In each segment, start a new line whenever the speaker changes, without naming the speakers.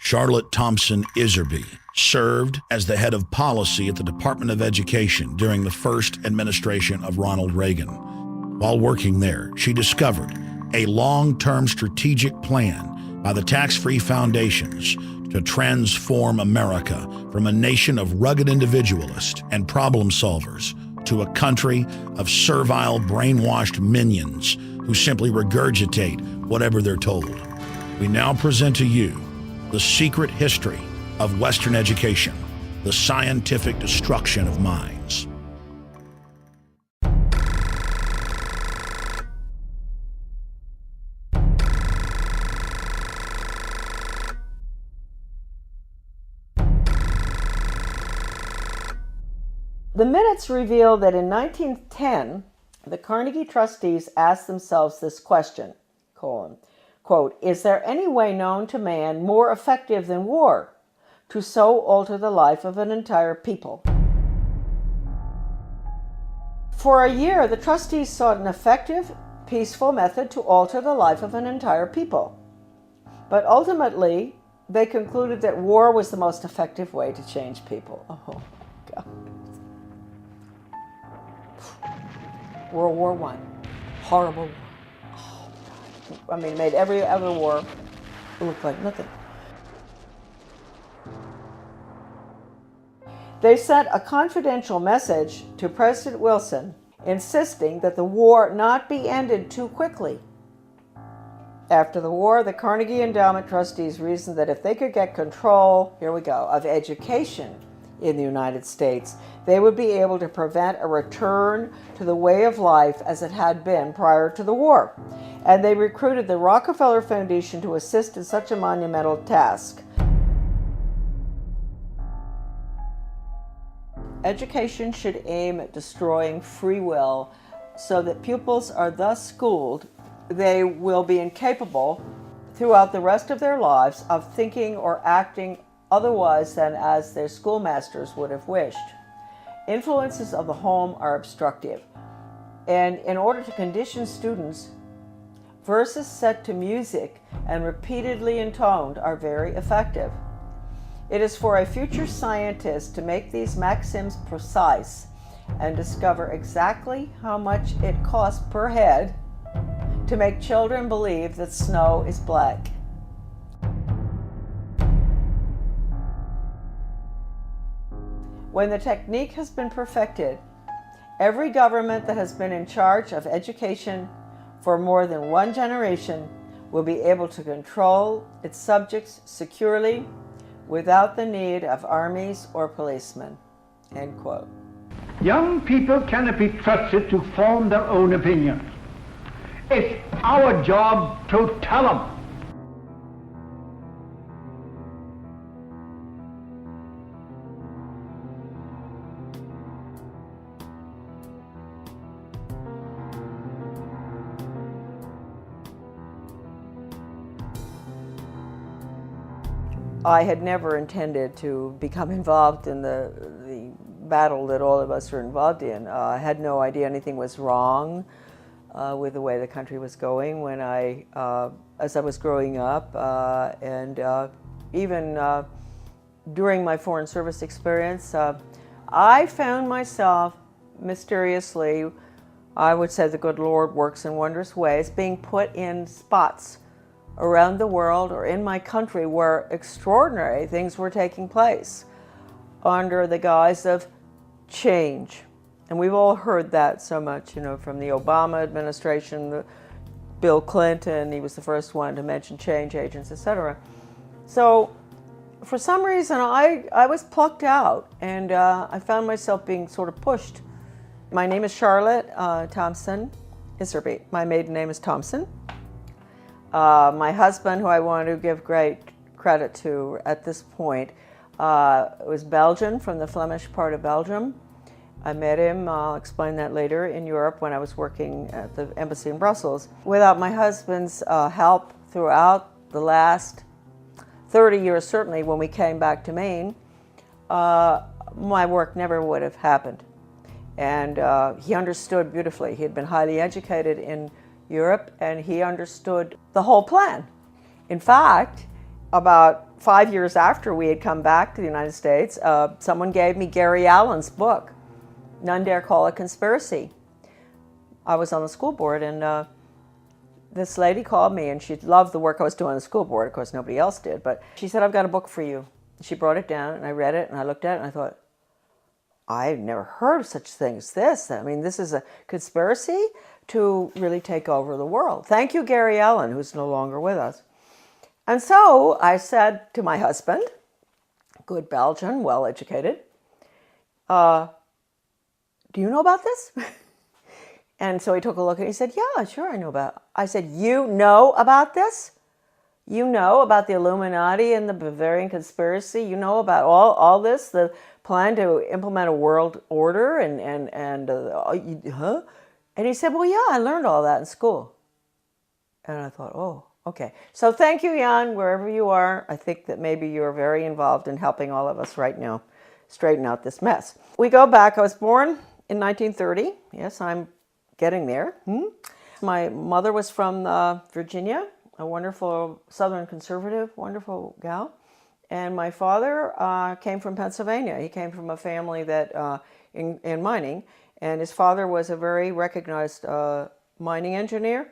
Charlotte Thompson Iserby served as the head of policy at the Department of Education during the first administration of Ronald Reagan. While working there, she discovered a long-term strategic plan by the tax-free foundations to transform America from a nation of rugged individualists and problem solvers to a country of servile, brainwashed minions who simply regurgitate whatever they're told. We now present to you the secret history of Western education, the scientific destruction of minds.
The minutes reveal that in 1910, the Carnegie trustees asked themselves this question, quote, "Is there any way known to man more effective than war to so alter the life of an entire people?" For a year, the trustees sought an effective, peaceful method to alter the life of an entire people. But ultimately, they concluded that war was the most effective way to change people. Oh, God. World War I, horrible war. Oh, God. I mean, it made every other war look like nothing. They sent a confidential message to President Wilson insisting that the war not be ended too quickly. After the war, the Carnegie Endowment trustees reasoned that if they could get control, here we go, of education in the United States, they would be able to prevent a return to the way of life as it had been prior to the war. And they recruited the Rockefeller Foundation to assist in such a monumental task. Education should aim at destroying free will so that pupils are thus schooled they will be incapable throughout the rest of their lives of thinking or acting otherwise than as their schoolmasters would have wished. Influences of the home are obstructive, and in order to condition students, verses set to music and repeatedly intoned are very effective. It is for a future scientist to make these maxims precise and discover exactly how much it costs per head to make children believe that snow is black. When the technique has been perfected, every government that has been in charge of education for more than one generation will be able to control its subjects securely without the need of armies or policemen." End quote.
Young people cannot be trusted to form their own opinions. It's our job to tell them.
I had never intended to become involved in the battle that all of us are involved in. I had no idea anything was wrong with the way the country was going when as I was growing up, and even during my Foreign Service experience, I found myself mysteriously, I would say the good Lord works in wondrous ways, being put in spots around the world or in my country where extraordinary things were taking place under the guise of change. And we've all heard that so much, you know, from the Obama administration, Bill Clinton, he was the first one to mention change agents, etc. So for some reason, I was plucked out, and I found myself being sort of pushed. My name is Charlotte Thompson Iserby. My maiden name is Thompson. My husband, who I want to give great credit to at this point, was Belgian, from the Flemish part of Belgium. I met him, I'll explain that later, in Europe when I was working at the embassy in Brussels. Without my husband's help throughout the last 30 years, certainly when we came back to Maine, my work never would have happened. And he understood beautifully. He had been highly educated in Europe, and he understood the whole plan. In fact, about 5 years after we had come back to the United States, someone gave me Gary Allen's book, None Dare Call It Conspiracy. I was on the school board, and this lady called me, and she loved the work I was doing on the school board. Of course, nobody else did, but she said, I've got a book for you. She brought it down, and I read it, and I looked at it, and I thought, I've never heard of such a thing as this. I mean, this is a conspiracy to really take over the world. Thank you, Gary Allen, who's no longer with us. And so I said to my husband, good Belgian, well-educated, do you know about this? And so he took a look and he said, yeah, sure I know about it. I said, you know about this? You know about the Illuminati and the Bavarian conspiracy? You know about all this, the plan to implement a world order huh? And he said, well, yeah, I learned all that in school. And I thought, oh, okay. So thank you, Jan, wherever you are. I think that maybe you're very involved in helping all of us right now straighten out this mess. We go back. I was born in 1930. Yes, I'm getting there. My mother was from Virginia, a wonderful Southern conservative, wonderful gal. And my father came from Pennsylvania. He came from a family that in mining. And his father was a very recognized mining engineer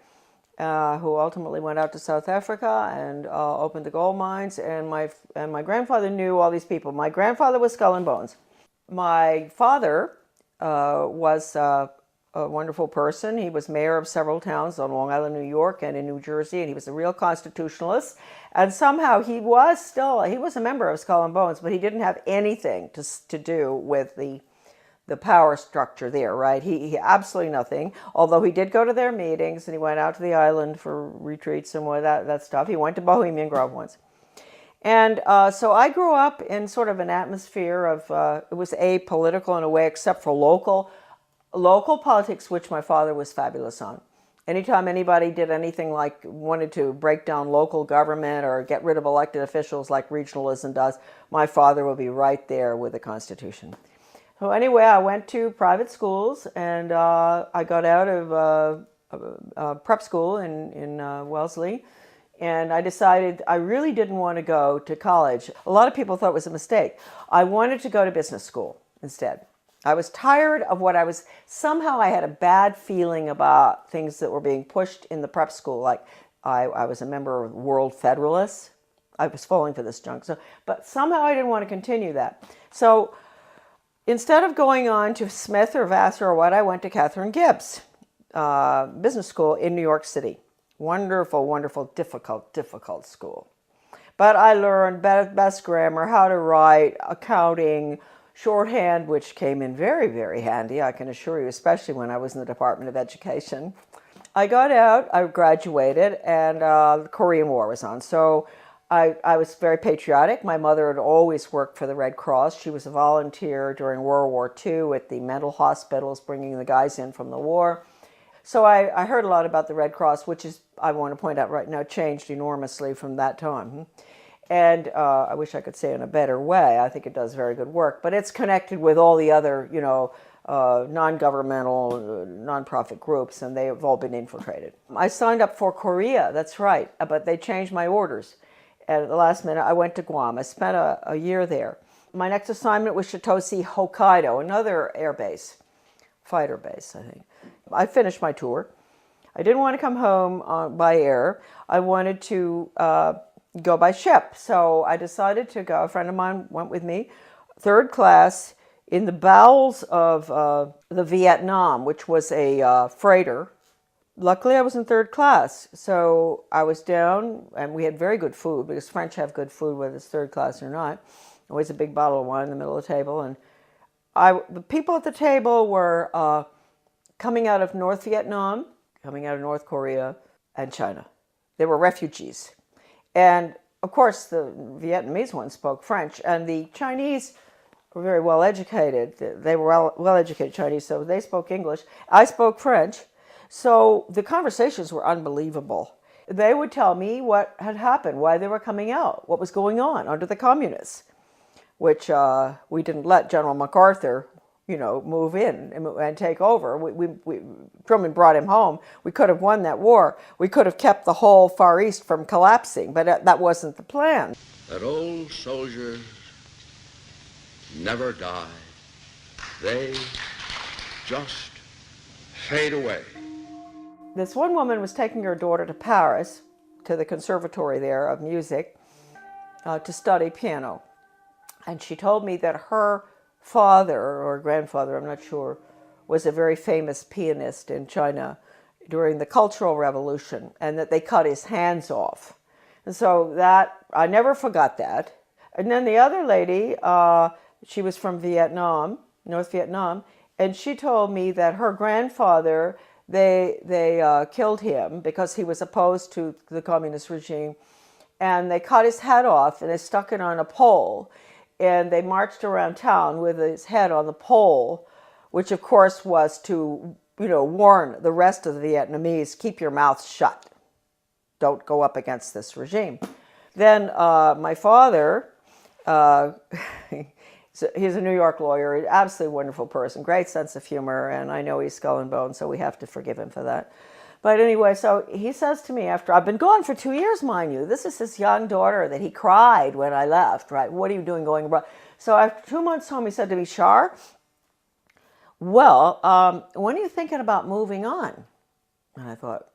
who ultimately went out to South Africa and opened the gold mines. And my grandfather knew all these people. My grandfather was Skull and Bones. My father was a wonderful person. He was mayor of several towns on Long Island, New York, and in New Jersey, and he was a real constitutionalist. And somehow he was a member of Skull and Bones, but he didn't have anything to do with the power structure there, right? He absolutely nothing, although he did go to their meetings, and he went out to the island for retreats and more that stuff. He went to Bohemian Grove once. And so I grew up in sort of an atmosphere of, it was apolitical in a way, except for local politics, which my father was fabulous on. Anytime anybody did anything like wanted to break down local government or get rid of elected officials like regionalism does, my father would be right there with the Constitution. So anyway, I went to private schools, and I got out of prep school in Wellesley, and I decided I really didn't want to go to college. A lot of people thought it was a mistake. I wanted to go to business school instead. I was tired of somehow I had a bad feeling about things that were being pushed in the prep school. Like I was a member of World Federalists. I was falling for this junk. But somehow I didn't want to continue that. So instead of going on to Smith or Vassar or what, I went to Catherine Gibbs Business School in New York City. Wonderful, wonderful, difficult school. But I learned best grammar, how to write, accounting, shorthand, which came in very, very handy, I can assure you, especially when I was in the Department of Education. I got out, I graduated, and the Korean War was on. So I was very patriotic. My mother had always worked for the Red Cross. She was a volunteer during World War II at the mental hospitals, bringing the guys in from the war. So I heard a lot about the Red Cross, which is, I want to point out right now, changed enormously from that time. And I wish I could say it in a better way. I think it does very good work. But it's connected with all the other, non-governmental, nonprofit groups, and they have all been infiltrated. I signed up for Korea, that's right, but they changed my orders. And at the last minute, I went to Guam. I spent a year there. My next assignment was Chitose, Hokkaido, another air base, fighter base, I think. I finished my tour. I didn't want to come home by air. I wanted to go by ship. So I decided to go. A friend of mine went with me, third class, in the bowels of the Vietnam, which was a freighter. Luckily, I was in third class. So I was down, and we had very good food, because French have good food, whether it's third class or not. Always a big bottle of wine in the middle of the table. And the people at the table were coming out of North Vietnam, coming out of North Korea, and China. They were refugees. And, of course, the Vietnamese ones spoke French, and the Chinese were very well educated. They were well educated Chinese, so they spoke English. I spoke French. So the conversations were unbelievable. They would tell me what had happened, why they were coming out, what was going on under the communists, which we didn't let General MacArthur, move in and take over. Truman brought him home. We could have won that war. We could have kept the whole Far East from collapsing, but that wasn't the plan.
That old soldiers never die. They just fade away.
This one woman was taking her daughter to Paris, to the conservatory there of music, to study piano. And she told me that her father or grandfather, I'm not sure, was a very famous pianist in China during the Cultural Revolution, and that they cut his hands off. And so I never forgot that. And then the other lady, she was from Vietnam, North Vietnam, and she told me that her grandfather, they killed him because he was opposed to the communist regime, and they cut his head off and they stuck it on a pole, and they marched around town with his head on the pole, which of course was to, warn the rest of the Vietnamese, keep your mouth shut. Don't go up against this regime. Then my father, he's a New York lawyer, absolutely wonderful person, great sense of humor, and I know he's skull and bone, so we have to forgive him for that. But anyway, so he says to me after, I've been gone for 2 years, mind you. This is his young daughter that he cried when I left, right? What are you doing going abroad? So after 2 months home, he said to me, Shar, well, when are you thinking about moving on? And I thought,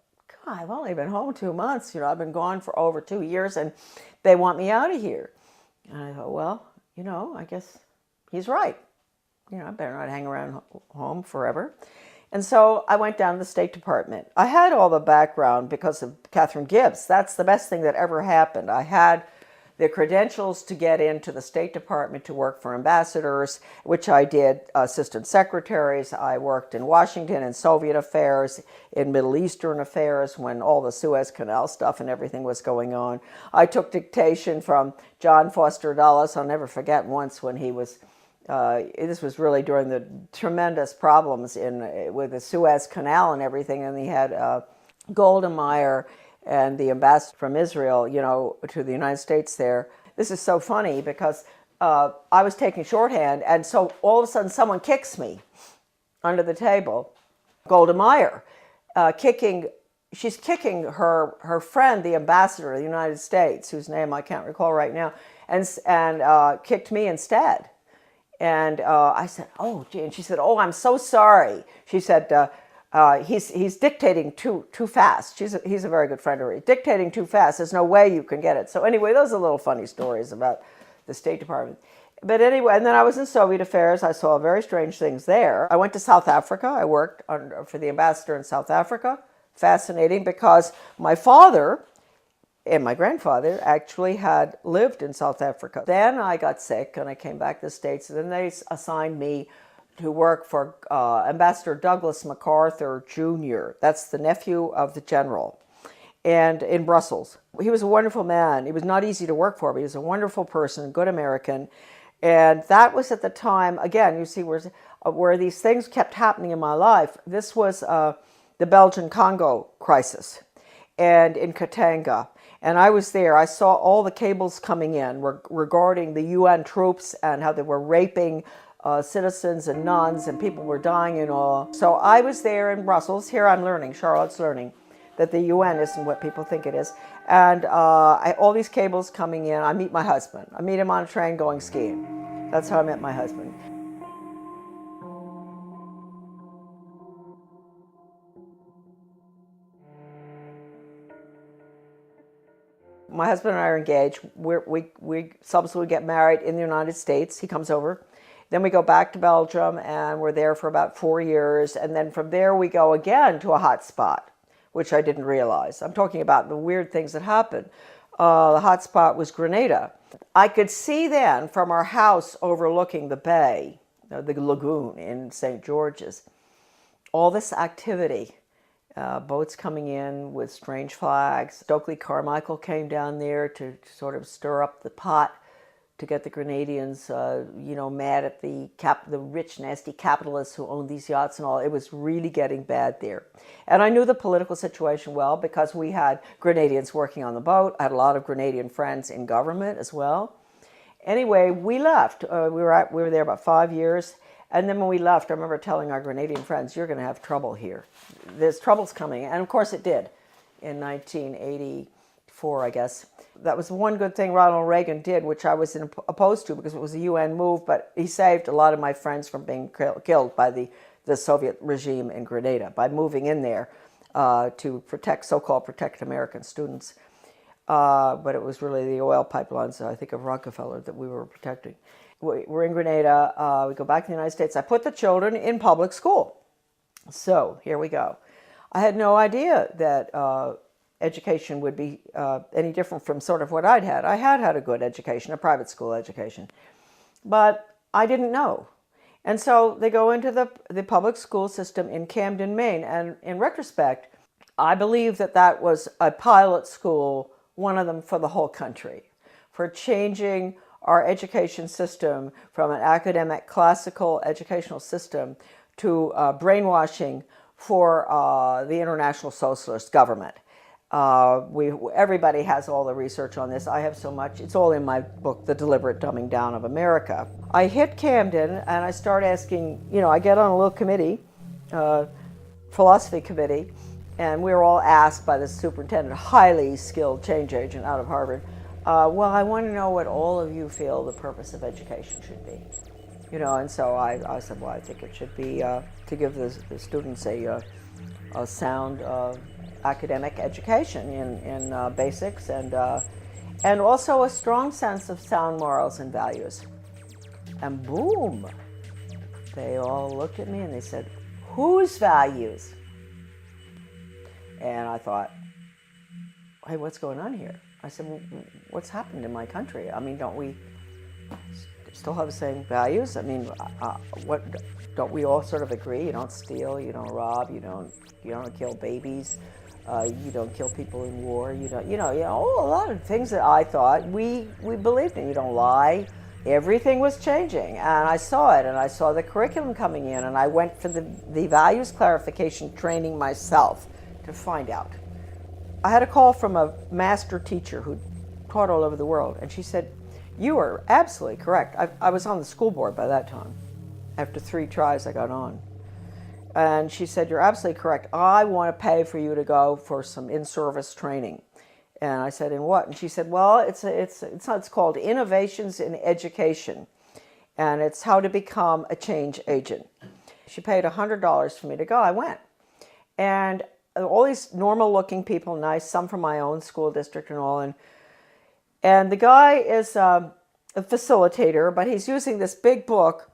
God, I've only been home 2 months. I've been gone for over 2 years, and they want me out of here. And I thought, well, I guess he's right. I better not hang around home forever. And so I went down to the State Department. I had all the background because of Catherine Gibbs. That's the best thing that ever happened. I had the credentials to get into the State Department to work for ambassadors, which I did, assistant secretaries. I worked in Washington in Soviet affairs, in Middle Eastern affairs when all the Suez Canal stuff and everything was going on. I took dictation from John Foster Dulles. I'll never forget once when he was this was really during the tremendous problems with the Suez Canal and everything, and he had Golda Meir and the ambassador from Israel, to the United States there. This is so funny because I was taking shorthand, and so all of a sudden someone kicks me under the table. Golda Meir, she's kicking her friend, the ambassador of the United States, whose name I can't recall right now, and kicked me instead. And I said, oh, gee. And she said, oh, I'm so sorry. She said, he's dictating too fast. He's a very good friend of hers. Dictating too fast. There's no way you can get it. So anyway, those are little funny stories about the State Department. But anyway, and then I was in Soviet affairs. I saw very strange things there. I went to South Africa. I worked for the ambassador in South Africa. Fascinating, because my father and my grandfather actually had lived in South Africa. Then I got sick and I came back to the States, and then they assigned me to work for Ambassador Douglas MacArthur Jr. That's the nephew of the general, and in Brussels. He was a wonderful man. He was not easy to work for, but he was a wonderful person, good American. And that was at the time, again, you see where these things kept happening in my life. This was the Belgian Congo crisis, and in Katanga. And I was there. I saw all the cables coming in regarding the UN troops and how they were raping citizens and nuns, and people were dying and all. So I was there in Brussels. Here I'm learning, Charlotte's learning, that the UN isn't what people think it is. And all these cables coming in. I meet my husband. I meet him on a train going skiing. That's how I met my husband. My husband and I are engaged. We subsequently get married in the United States. He comes over. Then we go back to Belgium, and we're there for about 4 years. And then from there, we go again to a hot spot, which I didn't realize. I'm talking about the weird things that happened. The hot spot was Grenada. I could see then from our house overlooking the bay, the lagoon in St. George's, all this activity. Boats coming in with strange flags. Stokely Carmichael came down there to sort of stir up the pot to get the Grenadians, mad at the rich, nasty capitalists who owned these yachts and all. It was really getting bad there. And I knew the political situation well because we had Grenadians working on the boat. I had a lot of Grenadian friends in government as well. Anyway, we left. We were there about 5 years. And then when we left, I remember telling our Grenadian friends, you're going to have trouble here. There's troubles coming. And of course it did in 1984, I guess. That was one good thing Ronald Reagan did, which I was opposed to because it was a UN move, but he saved a lot of my friends from being killed by the Soviet regime in Grenada by moving in there to protect, so-called protect American students. But it was really the oil pipelines, I think, of Rockefeller that we were protecting. We're in Grenada. We go back to the United States. I put the children in public school. So here we go. I had no idea that education would be any different from sort of what I'd had. I had had a good education, a private school education, but I didn't know. And so they go into the public school system in Camden, Maine. And in retrospect, I believe that that was a pilot school, one of them for the whole country, for changing our education system from an academic classical educational system to brainwashing for the international socialist government. Everybody has all the research on this. I have so much. It's all in my book, The Deliberate Dumbing Down of America. I hit Camden and I start asking, I get on a little committee, philosophy committee, and we were all asked by the superintendent, highly skilled change agent out of Harvard, well, I want to know what all of you feel the purpose of education should be. And so I said, well, I think it should be to give the students a sound academic education in basics and also a strong sense of sound morals and values. And boom, they all looked at me and they said, whose values? And I thought, hey, what's going on here? I said, well, what's happened in my country? I mean, don't we still have the same values? I mean, don't we all sort of agree? You don't steal, you don't rob, you don't kill babies, you don't kill people in war, a lot of things that I thought we believed in. You don't lie. Everything was changing, and I saw it, and I saw the curriculum coming in, and I went for the values clarification training myself to find out. I had a call from a master teacher who taught all over the world, and she said, you are absolutely correct. I was on the school board by that time. After 3 tries, I got on. And she said, you're absolutely correct. I want to pay for you to go for some in-service training. And I said, in what? And she said, well, it's called Innovations in Education, and it's how to become a change agent. She paid $100 for me to go. I went. And all these normal-looking people, nice, some from my own school district and all, and the guy is a facilitator, but he's using this big book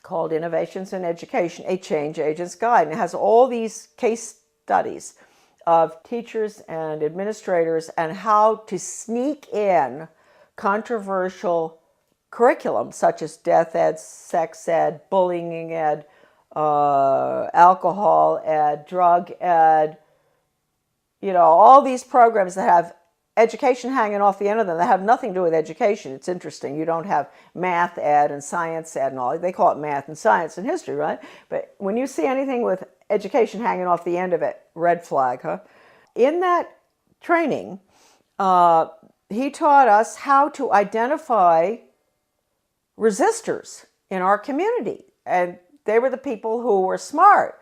called Innovations in Education, a Change Agent's Guide, and it has all these case studies of teachers and administrators and how to sneak in controversial curriculum such as death ed, sex ed, bullying ed, alcohol ed, drug ed, all these programs that have education hanging off the end of them that have nothing to do with education. It's interesting. You don't have math ed and science ed and all. They call it math and science and history, right? But when you see anything with education hanging off the end of it, red flag, huh? In that training, he taught us how to identify resistors in our community. And they were the people who were smart,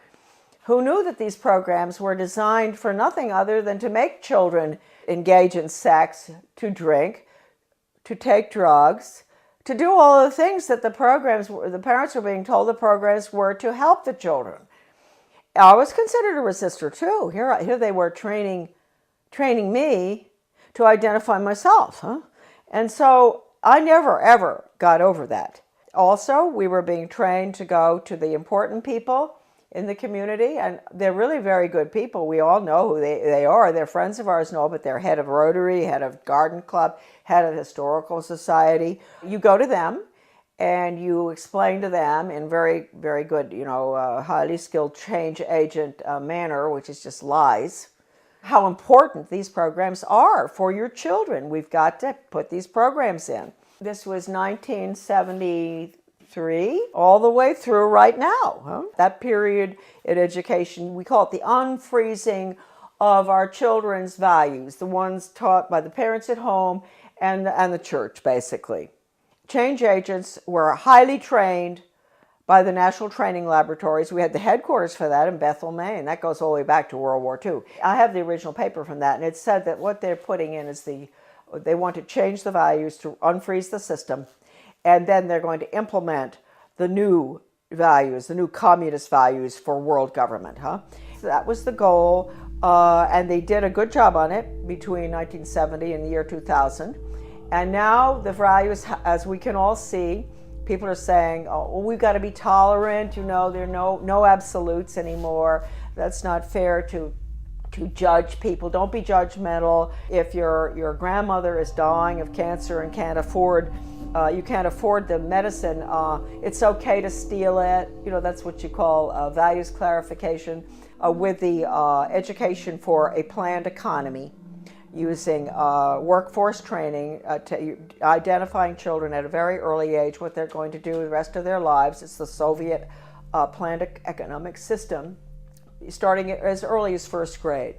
who knew that these programs were designed for nothing other than to make children engage in sex, to drink, to take drugs, to do all the things that the parents were being told the programs were to help the children. I was considered a resistor too. Here they were training me to identify myself, huh? And so I never, ever got over that. Also, we were being trained to go to the important people in the community, and they're really very good people. We all know who they are. They're friends of ours and all, but they're head of Rotary, head of Garden Club, head of Historical Society. You go to them and you explain to them in very, very good, highly skilled change agent manner, which is just lies, how important these programs are for your children. We've got to put these programs in. This was 1973, all the way through right now. Huh? That period in education, we call it the unfreezing of our children's values, the ones taught by the parents at home and the church, basically. Change agents were highly trained by the National Training Laboratories. We had the headquarters for that in Bethel, Maine. That goes all the way back to World War II. I have the original paper from that, and it said that what they're putting in is they want to change the values to unfreeze the system, and then they're going to implement the new values, the new communist values for world government. So that was the goal, and they did a good job on it between 1970 and the year 2000. And now the values, as we can all see, people are saying, oh, well, we've got to be tolerant, there are no absolutes anymore. That's not fair to judge people. Don't be judgmental. If your grandmother is dying of cancer and you can't afford the medicine, it's okay to steal it. That's what you call values clarification. With the education for a planned economy, using workforce training, identifying children at a very early age, what they're going to do the rest of their lives. It's the Soviet planned economic system, starting as early as first grade.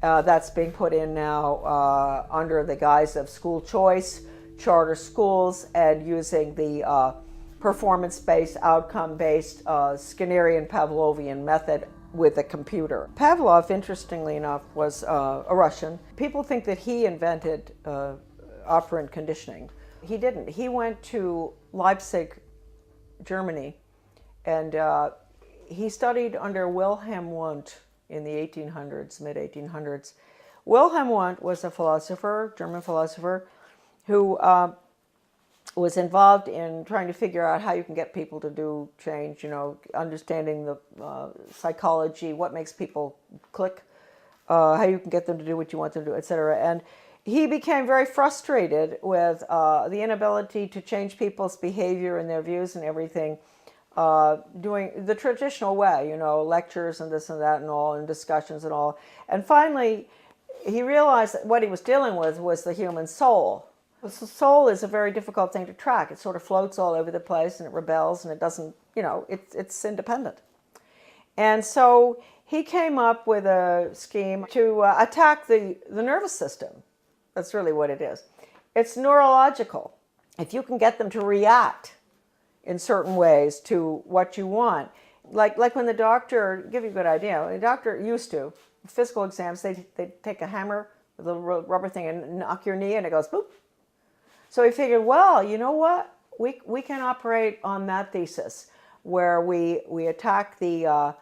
That's being put in now under the guise of school choice, charter schools, and using the performance-based, outcome-based Skinnerian Pavlovian method with a computer. Pavlov, interestingly enough, was a Russian. People think that he invented operant conditioning. He didn't. He went to Leipzig, Germany, and he studied under Wilhelm Wundt in the 1800s, mid-1800s. Wilhelm Wundt was a philosopher, German philosopher, who was involved in trying to figure out how you can get people to do change, understanding the psychology, what makes people click, how you can get them to do what you want them to do, etc. And he became very frustrated with the inability to change people's behavior and their views and everything, doing the traditional way, lectures and this and that and all, and discussions and all. And finally, he realized that what he was dealing with was the human soul. The soul is a very difficult thing to track. It sort of floats all over the place, and it rebels, and it doesn't, it's independent. And so he came up with a scheme to attack the nervous system. That's really what it is. It's neurological. If you can get them to react in certain ways to what you want, like when the doctor, give you a good idea, the doctor used to, physical exams, they'd take a hammer, a little rubber thing, and knock your knee, and it goes boop. So he figured, well, you know what? We can operate on that thesis where we attack the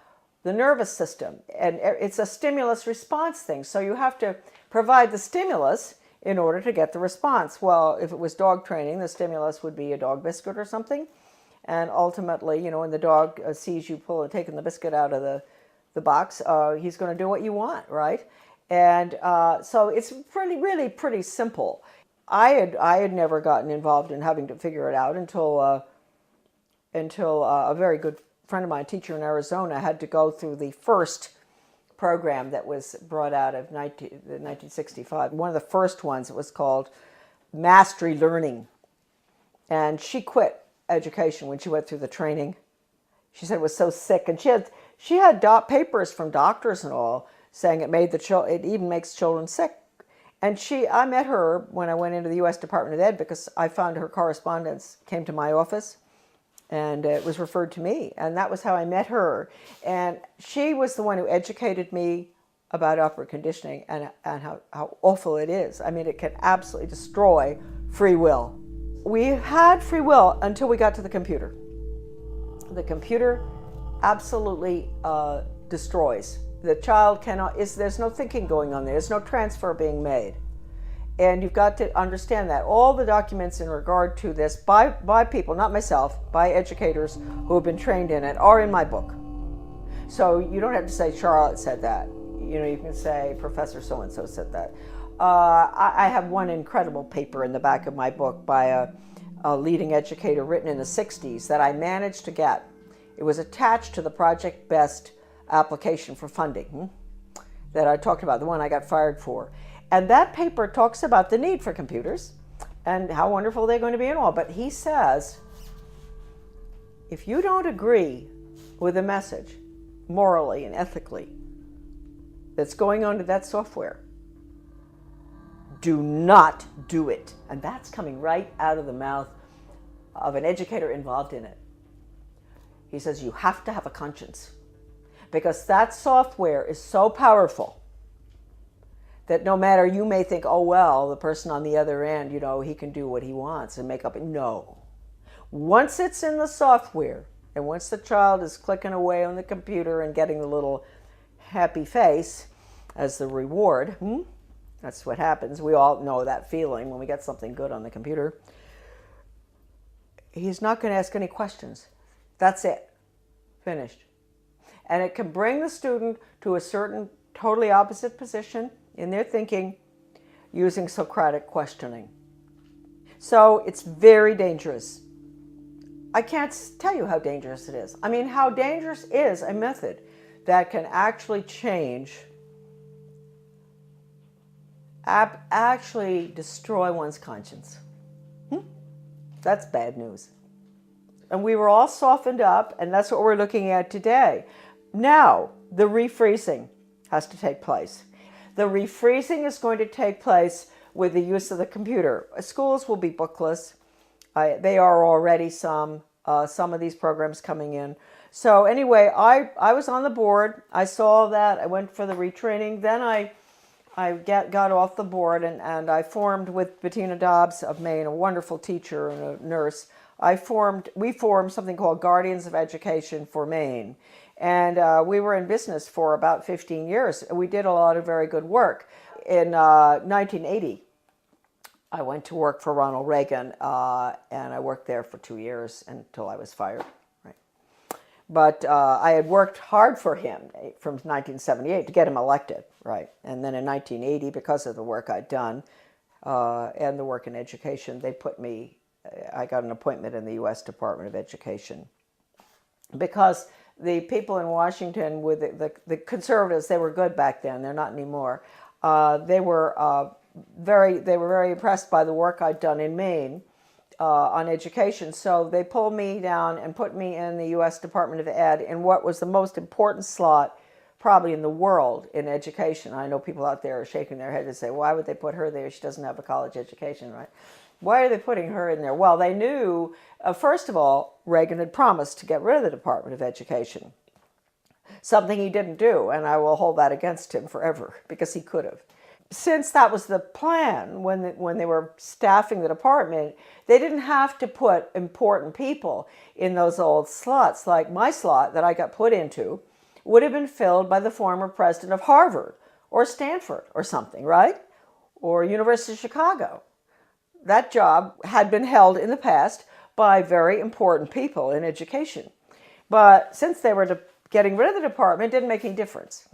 nervous system, and it's a stimulus response thing. So you have to provide the stimulus in order to get the response. Well, if it was dog training, the stimulus would be a dog biscuit or something, and ultimately, when the dog sees you taking the biscuit out of the box, he's going to do what you want, right? And so it's really pretty simple. I had never gotten involved in having to figure it out until a very good friend of mine, a teacher in Arizona, had to go through the first program that was brought out of 1965. One of the first ones, it was called Mastery Learning. And she quit education when she went through the training. She said it was so sick, and she had papers from doctors and all saying it even makes children sick. And I met her when I went into the U.S. Department of Ed, because I found her correspondence came to my office, and it was referred to me. And that was how I met her. And she was the one who educated me about operant conditioning and how awful it is. I mean, it can absolutely destroy free will. We had free will until we got to the computer. The computer absolutely destroys. The child there's no thinking going on there. There's no transfer being made. And you've got to understand that. All the documents in regard to this by people, not myself, by educators who have been trained in it, are in my book. So you don't have to say Charlotte said that. You can say Professor so-and-so said that. I have one incredible paper in the back of my book by a leading educator written in the 60s that I managed to get. It was attached to the Project Best application for funding that I talked about, the one I got fired for. And that paper talks about the need for computers and how wonderful they're going to be and all. But he says, if you don't agree with the message morally and ethically that's going on to that software, do not do it. And that's coming right out of the mouth of an educator involved in it. He says, you have to have a conscience, because that software is so powerful that no matter, you may think, oh, well, the person on the other end, you know, he can do what he wants and make up. No. Once it's in the software, and once the child is clicking away on the computer and getting the little happy face as the reward, that's what happens. We all know that feeling when we get something good on the computer. He's not going to ask any questions. That's it. Finished. And it can bring the student to a certain totally opposite position in their thinking using Socratic questioning. So it's very dangerous. I can't tell you how dangerous it is. I mean, how dangerous is a method that can actually change, actually destroy one's conscience. That's bad news. And we were all softened up, and that's what we're looking at today. Now, the refreezing has to take place. The refreezing is going to take place with the use of the computer. Schools will be bookless. They are already some of these programs coming in. So anyway, I was on the board. I saw that. I went for the retraining. Then I got off the board, and I formed with Bettina Dobbs of Maine, a wonderful teacher and a nurse. We formed something called Guardians of Education for Maine. And we were in business for about 15 years. We did a lot of very good work. In 1980, I went to work for Ronald Reagan, and I worked there for 2 years until I was fired. Right. But I had worked hard for him from 1978 to get him elected. Right. And then in 1980, because of the work I'd done and the work in education, I got an appointment in the U.S. Department of Education. Because the people in Washington, with the conservatives, they were good back then. They're not anymore. They were very impressed by the work I'd done in Maine on education. So they pulled me down and put me in the U.S. Department of Ed in what was the most important slot probably in the world in education. I know people out there are shaking their head and say, why would they put her there? She doesn't have a college education, right? Why are they putting her in there? Well, they knew, first of all, Reagan had promised to get rid of the Department of Education, something he didn't do, and I will hold that against him forever, because he could have. Since that was the plan, when they were staffing the department, they didn't have to put important people in those old slots. Like my slot that I got put into would have been filled by the former president of Harvard or Stanford or something, right? Or University of Chicago. That job had been held in the past by very important people in education. But since they were getting rid of the department, it didn't make any difference.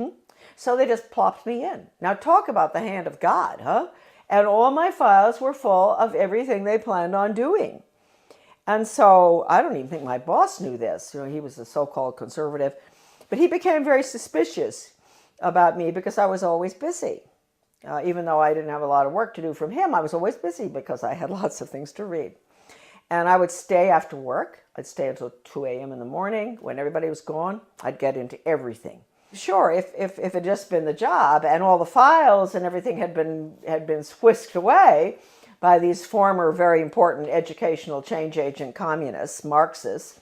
So they just plopped me in. Now talk about the hand of God, huh? And all my files were full of everything they planned on doing. And so I don't even think my boss knew this. You know, he was a so-called conservative. But he became very suspicious about me because I was always busy. Even though I didn't have a lot of work to do from him, I was always busy because I had lots of things to read. And I would stay after work. I'd stay until 2 a.m. in the morning. When everybody was gone, I'd get into everything. Sure, if it had just been the job and all the files and everything had been whisked away by these former very important educational change agent communists, Marxists,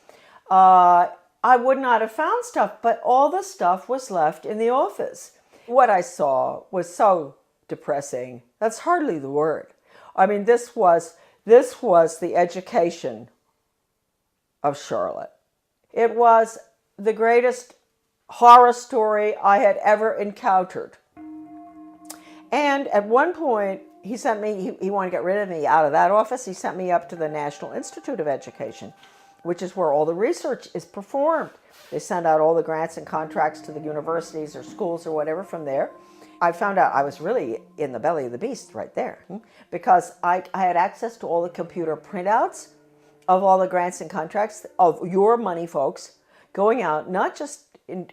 I would not have found stuff, but all the stuff was left in the office. What I saw was so depressing. That's hardly the word. I mean, this was the education of Charlotte. It was the greatest horror story I had ever encountered. And at one point, he sent me, he wanted to get rid of me out of that office. He sent me up to the National Institute of Education, which is where all the research is performed. They send out all the grants and contracts to the universities or schools or whatever from there. I found out I was really in the belly of the beast right there, because I had access to all the computer printouts of all the grants and contracts of your money folks going out, not just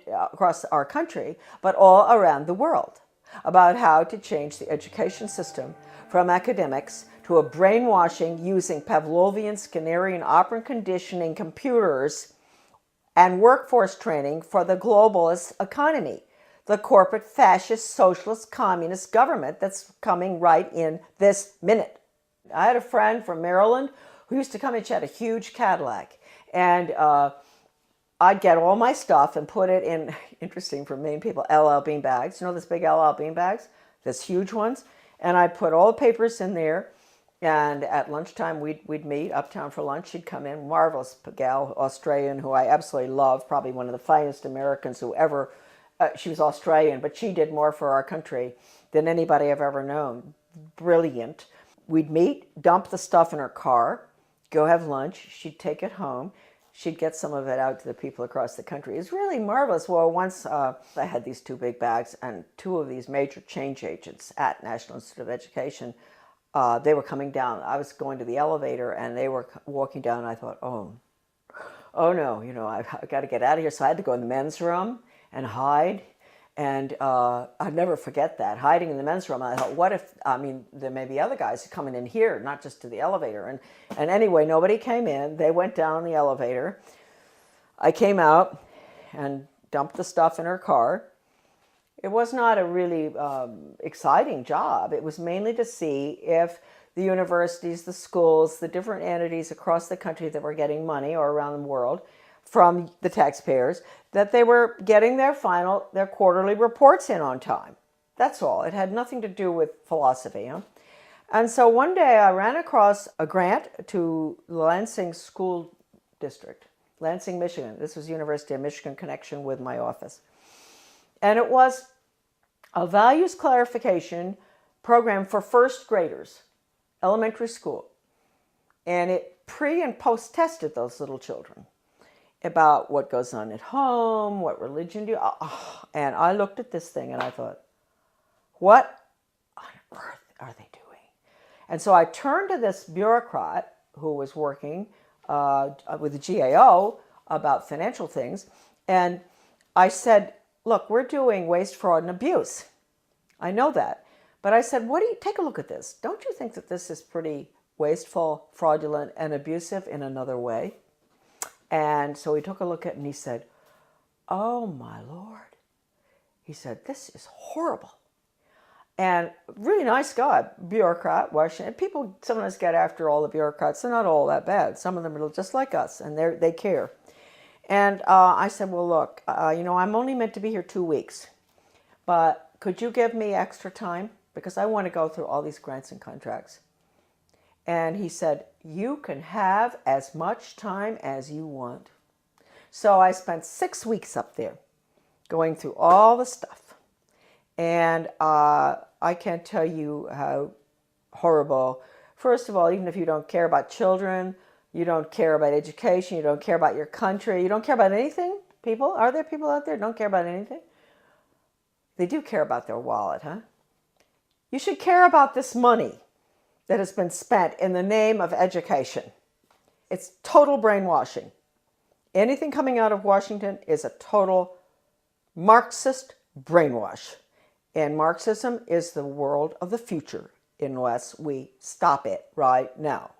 across our country, but all around the world, about how to change the education system from academics to a brainwashing using Pavlovian, Skinnerian, operant conditioning computers and workforce training for the globalist economy, the corporate fascist, socialist, communist government that's coming right in this minute. I had a friend from Maryland who used to come and she had a huge Cadillac. And I'd get all my stuff and put it in, interesting for Maine people, LL bean bags. You know those big LL bean bags? Those huge ones? And I'd put all the papers in there. And at lunchtime, we'd meet uptown for lunch. She'd come in, marvelous gal, Australian, who I absolutely love, probably one of the finest Americans who ever, she was Australian, but she did more for our country than anybody I've ever known. Brilliant. We'd meet, dump the stuff in her car, go have lunch. She'd take it home. She'd get some of it out to the people across the country. It was really marvelous. Well, once I had these 2 big bags, and 2 of these major change agents at National Institute of Education, they were coming down. I was going to the elevator, and they were walking down, and I thought, oh no, I've got to get out of here. So I had to go in the men's room and hide. And I'd never forget that, hiding in the men's room. I thought, what if, there may be other guys coming in here, not just to the elevator. And anyway, nobody came in. They went down on the elevator. I came out and dumped the stuff in her car. It was not a really exciting job. It was mainly to see if the universities, the schools, the different entities across the country that were getting money, or around the world, from the taxpayers, that they were getting their quarterly reports in on time. That's all. It had nothing to do with philosophy. And so one day I ran across a grant to Lansing School District, Lansing, Michigan. This was University of Michigan connection with my office. And it was a values clarification program for first graders, elementary school. And it pre and post tested those little children about what goes on at home, what religion do you... And I looked at this thing and I thought, what on earth are they doing? And so I turned to this bureaucrat who was working with the GAO about financial things, and I said, look, we're doing waste, fraud, and abuse. I know that. But I said, take a look at this. Don't you think that this is pretty wasteful, fraudulent, and abusive in another way? And so he took a look at it and he said, oh my Lord. He said, this is horrible. And really nice guy, bureaucrat, Washington. People sometimes get after all the bureaucrats. They're not all that bad. Some of them are just like us, and they care. And I said, well, look, I'm only meant to be here 2 weeks, but could you give me extra time? Because I want to go through all these grants and contracts. And he said, you can have as much time as you want. So I spent 6 weeks up there going through all the stuff. And I can't tell you how horrible. First of all, even if you don't care about children, you don't care about education, you don't care about your country, you don't care about anything, people? Are there people out there who don't care about anything? They do care about their wallet, huh? You should care about this money that has been spent in the name of education. It's total brainwashing. Anything coming out of Washington is a total Marxist brainwash. And Marxism is the world of the future unless we stop it right now.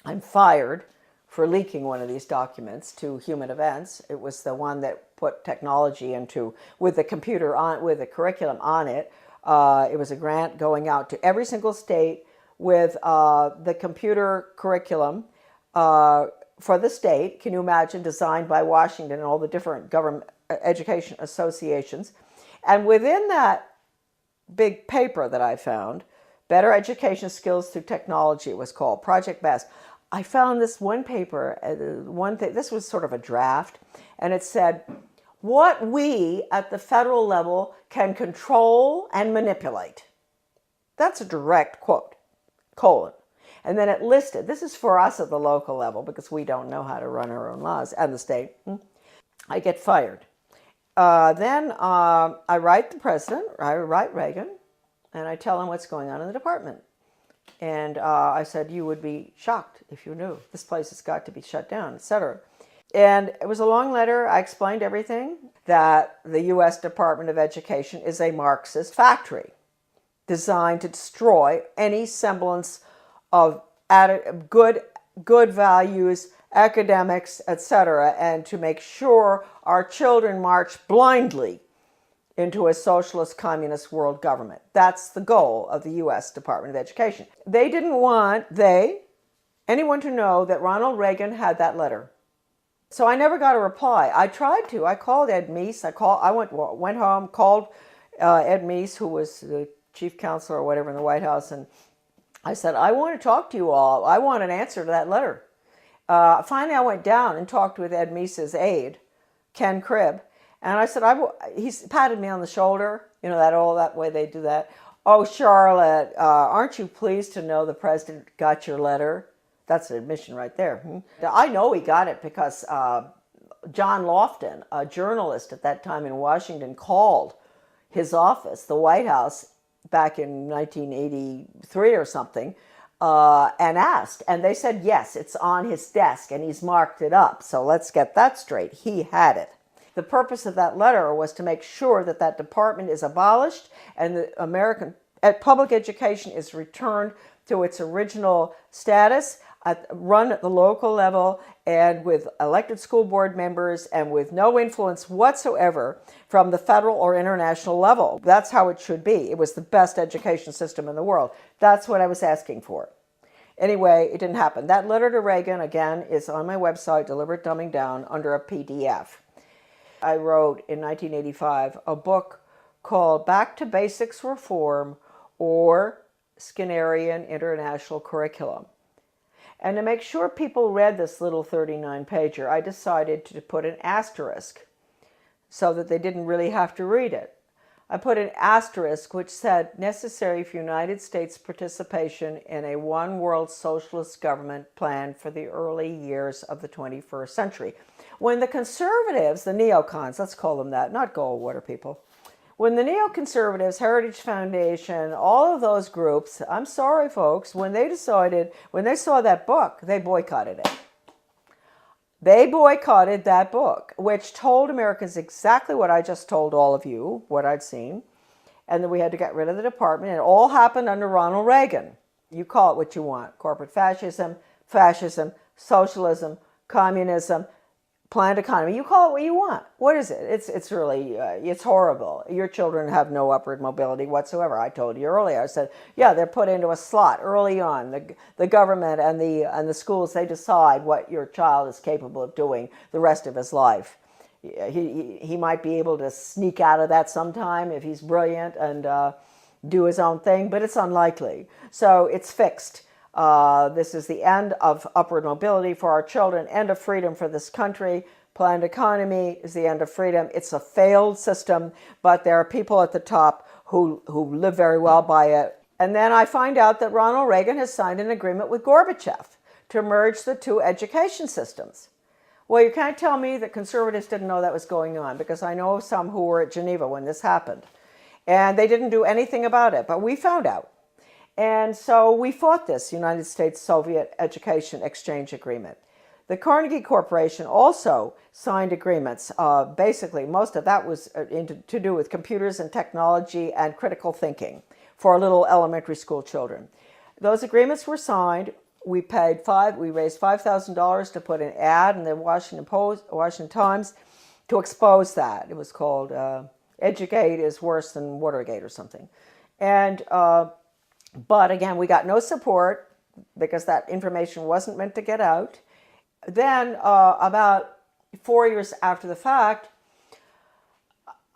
I'm fired for leaking one of these documents to Human Events. It was the one that put technology into, with the computer on, with the curriculum on it. It was a grant going out to every single state with the computer curriculum for the state. Can you imagine? Designed by Washington and all the different government education associations. And within that big paper that I found, Better Education Skills Through Technology, it was called, Project BEST. I found this one paper, this was sort of a draft, and it said, what we at the federal level can control and manipulate. That's a direct quote, colon. And then it listed, this is for us at the local level because we don't know how to run our own laws, and the state. I get fired. Then I write the president, I write Reagan, and I tell him what's going on in the department. And I said, you would be shocked if you knew. This place has got to be shut down, etc. And it was a long letter. I explained everything, that the U.S. Department of Education is a Marxist factory designed to destroy any semblance of good values, academics, etc., and to make sure our children march blindly into a socialist communist world government. That's the goal of the U.S. Department of Education. They didn't want anyone to know that Ronald Reagan had that letter. So I never got a reply. I tried to. I called Ed Meese. I went home, called Ed Meese, who was the chief counselor or whatever in the White House, and I said, I want to talk to you all. I want an answer to that letter. Finally, I went down and talked with Ed Meese's aide, Ken Cribb, and I said, he patted me on the shoulder, that way they do that. Oh, Charlotte, aren't you pleased to know the president got your letter? That's an admission right there. I know he got it because John Lofton, a journalist at that time in Washington, called his office, the White House, back in 1983 or something, and asked. And they said, yes, it's on his desk and he's marked it up. So let's get that straight. He had it. The purpose of that letter was to make sure that that department is abolished and the American public education is returned to its original status, run at the local level and with elected school board members and with no influence whatsoever from the federal or international level. That's how it should be. It was the best education system in the world. That's what I was asking for. Anyway, it didn't happen. That letter to Reagan, again, is on my website, Deliberate Dumbing Down, under a PDF. I wrote in 1985 a book called Back to Basics Reform or Skinnerian International Curriculum. And to make sure people read this little 39-pager, I decided to put an asterisk so that they didn't really have to read it. I put an asterisk which said, necessary for United States participation in a one-world socialist government plan for the early years of the 21st century. When the conservatives, the neocons, let's call them that, not Goldwater people, when the neoconservatives, Heritage Foundation, all of those groups, I'm sorry, folks, when they saw that book, they boycotted it. They boycotted that book, which told Americans exactly what I just told all of you, what I'd seen, and then we had to get rid of the department. It all happened under Ronald Reagan. You call it what you want, corporate fascism, socialism, communism, planned economy. You call it what you want. What is it? It's really, it's horrible. Your children have no upward mobility whatsoever. I told you earlier. I said, yeah, they're put into a slot early on. The government and the schools, they decide what your child is capable of doing the rest of his life. He might be able to sneak out of that sometime if he's brilliant and do his own thing, but it's unlikely. So it's fixed. This is the end of upward mobility for our children, end of freedom for this country. Planned economy is the end of freedom. It's a failed system, but there are people at the top who live very well by it. And then I find out that Ronald Reagan has signed an agreement with Gorbachev to merge the two education systems. Well, you can't tell me that conservatives didn't know that was going on, because I know of some who were at Geneva when this happened. And they didn't do anything about it, but we found out. And so we fought this United States-Soviet Education Exchange Agreement. The Carnegie Corporation also signed agreements. Basically, most of that was to do with computers and technology and critical thinking for little elementary school children. Those agreements were signed. We raised $5,000 to put an ad in the Washington Times to expose that. It was called Edugate is Worse Than Watergate or something. And but again, we got no support because that information wasn't meant to get out. Then about 4 years after the fact,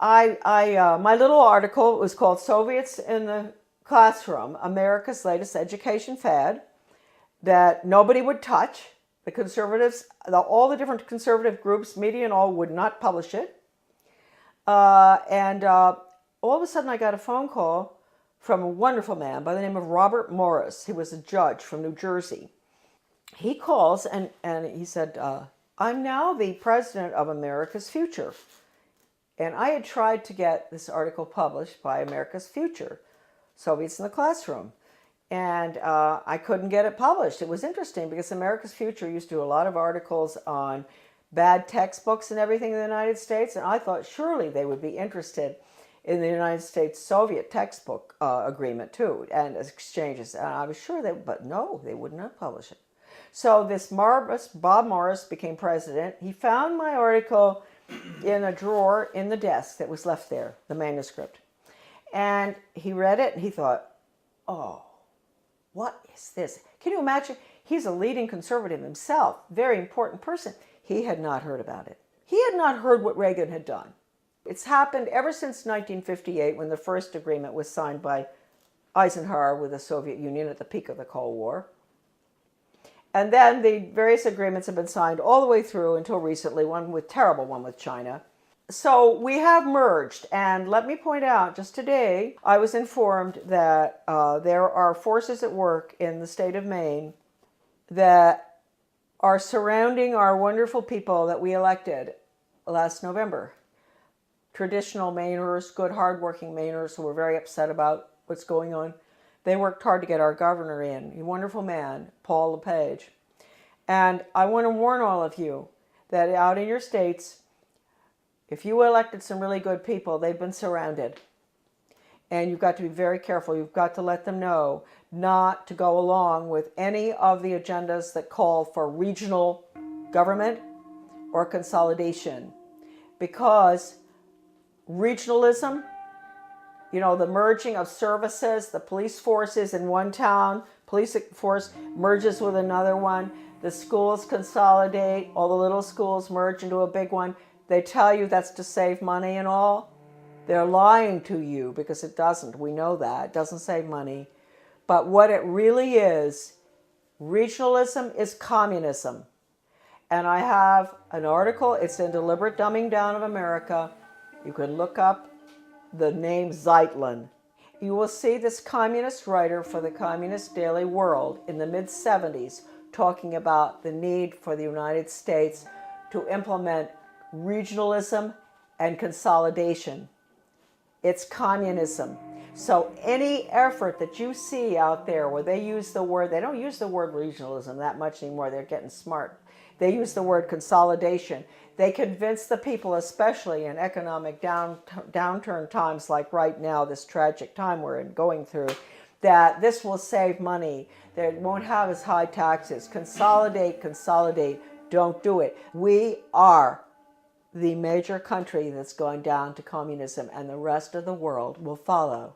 my little article was called Soviets in the Classroom, America's Latest Education Fad, that nobody would touch. The conservatives, all the different conservative groups, media and all, would not publish it. And all of a sudden I got a phone call from a wonderful man by the name of Robert Morris. He was a judge from New Jersey. He calls and he said, I'm now the president of America's Future. And I had tried to get this article published by America's Future, Soviets in the Classroom. And I couldn't get it published. It was interesting because America's Future used to do a lot of articles on bad textbooks and everything in the United States. And I thought surely they would be interested in the United States-Soviet textbook agreement too, and exchanges. And I was sure but no, they would not publish it. So this Bob Morris became president. He found my article in a drawer in the desk that was left there, the manuscript. And he read it and he thought, oh, what is this? Can you imagine? He's a leading conservative himself, very important person. He had not heard about it. He had not heard what Reagan had done. It's happened ever since 1958, when the first agreement was signed by Eisenhower with the Soviet Union at the peak of the Cold War. And then the various agreements have been signed all the way through until recently, one with China. So we have merged, and let me point out, just today, I was informed that there are forces at work in the state of Maine that are surrounding our wonderful people that we elected last November. Traditional Mainers, good, hardworking Mainers who were very upset about what's going on. They worked hard to get our governor in, a wonderful man, Paul LePage. And I want to warn all of you that out in your states, if you elected some really good people, they've been surrounded. And you've got to be very careful. You've got to let them know not to go along with any of the agendas that call for regional government or consolidation. Because regionalism, you know, the merging of services, the police forces in one town, police force merges with another one, the schools consolidate, all the little schools merge into a big one. They tell you that's to save money and all. They're lying to you because it doesn't. We know that. It doesn't save money. But what it really is, regionalism is communism. And I have an article, it's in Deliberate Dumbing Down of America. You can look up the name Zeitlin. You will see this communist writer for the Communist Daily World in the mid-70s talking about the need for the United States to implement regionalism and consolidation. It's communism. So any effort that you see out there where they use the word, they don't use the word regionalism that much anymore, they're getting smart. They use the word consolidation. They convince the people, especially in economic downturn times like right now, this tragic time we're going through, that this will save money, that it won't have as high taxes. Consolidate, consolidate, don't do it. We are the major country that's going down to communism, and the rest of the world will follow.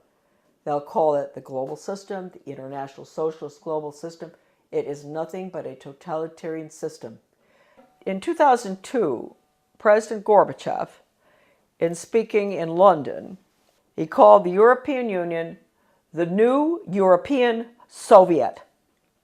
They'll call it the global system, the international socialist global system. It is nothing but a totalitarian system. In 2002, President Gorbachev, in speaking in London, he called the European Union the new European Soviet.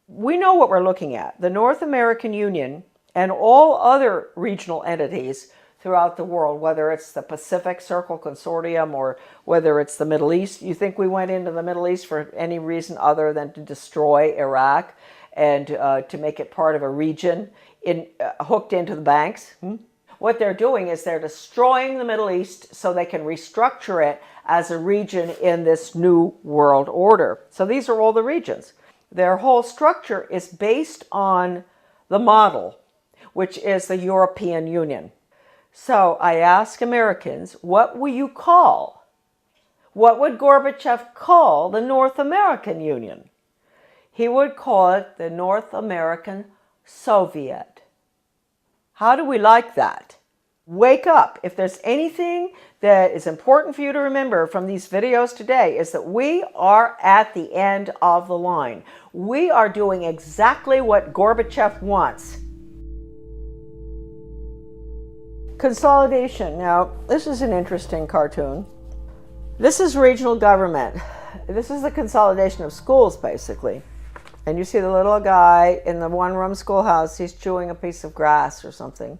We know what we're looking at. The North American Union and all other regional entities throughout the world, whether it's the Pacific Circle Consortium or whether it's the Middle East. You think we went into the Middle East for any reason other than to destroy Iraq and to make it part of a region hooked into the banks? What they're doing is they're destroying the Middle East so they can restructure it as a region in this new world order. So these are all the regions. Their whole structure is based on the model, which is the European Union. So I ask Americans, what will you call? What would Gorbachev call the North American Union? He would call it the North American Soviet. How do we like that? Wake up. If there's anything that is important for you to remember from these videos today, is that we are at the end of the line. We are doing exactly what Gorbachev wants. Consolidation. Now, this is an interesting cartoon. This is regional government. This is the consolidation of schools, basically. And you see the little guy in the one-room schoolhouse, he's chewing a piece of grass or something.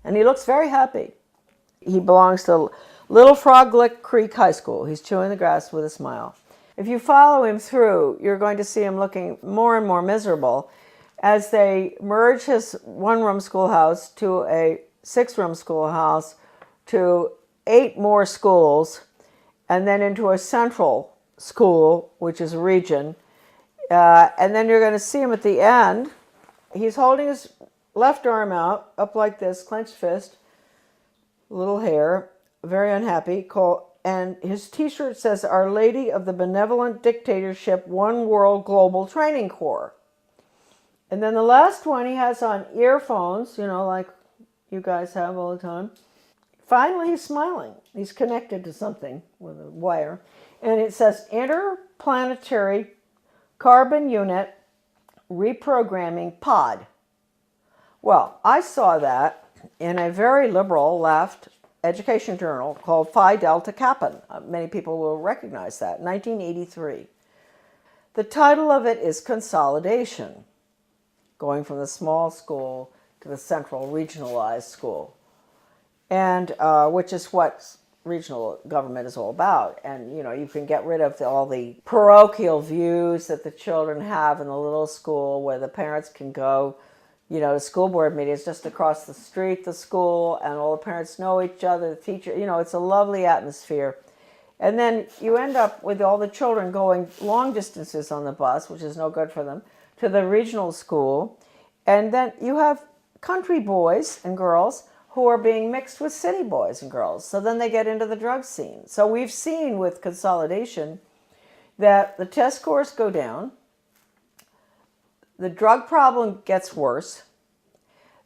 And he looks very happy. He belongs to Little Frog Lick Creek High School. He's chewing the grass with a smile. If you follow him through, you're going to see him looking more and more miserable as they merge his one-room schoolhouse to a 6-room schoolhouse, to 8 more schools, and then into a central school, which is a region. And then you're going to see him at the end. He's holding his left arm out, up like this, clenched fist, little hair, very unhappy. And his t-shirt says, Our Lady of the Benevolent Dictatorship, One World Global Training Corps. And then the last one, he has on earphones, you know, like you guys have all the time. Finally, he's smiling. He's connected to something with a wire. And it says, Interplanetary Carbon Unit Reprogramming Pod. Well, I saw that in a very liberal left education journal called Phi Delta Kappa. Many people will recognize that, 1983. The title of it is Consolidation, going from the small school to the central regionalized school, and which is what regional government is all about. And you can get rid of all the parochial views that the children have in the little school, where the parents can go to school board meetings just across the street, the school, and all the parents know each other, the teacher, it's a lovely atmosphere. And then you end up with all the children going long distances on the bus, which is no good for them, to the regional school. And then you have country boys and girls who are being mixed with city boys and girls. So then they get into the drug scene. So we've seen with consolidation that the test scores go down, the drug problem gets worse,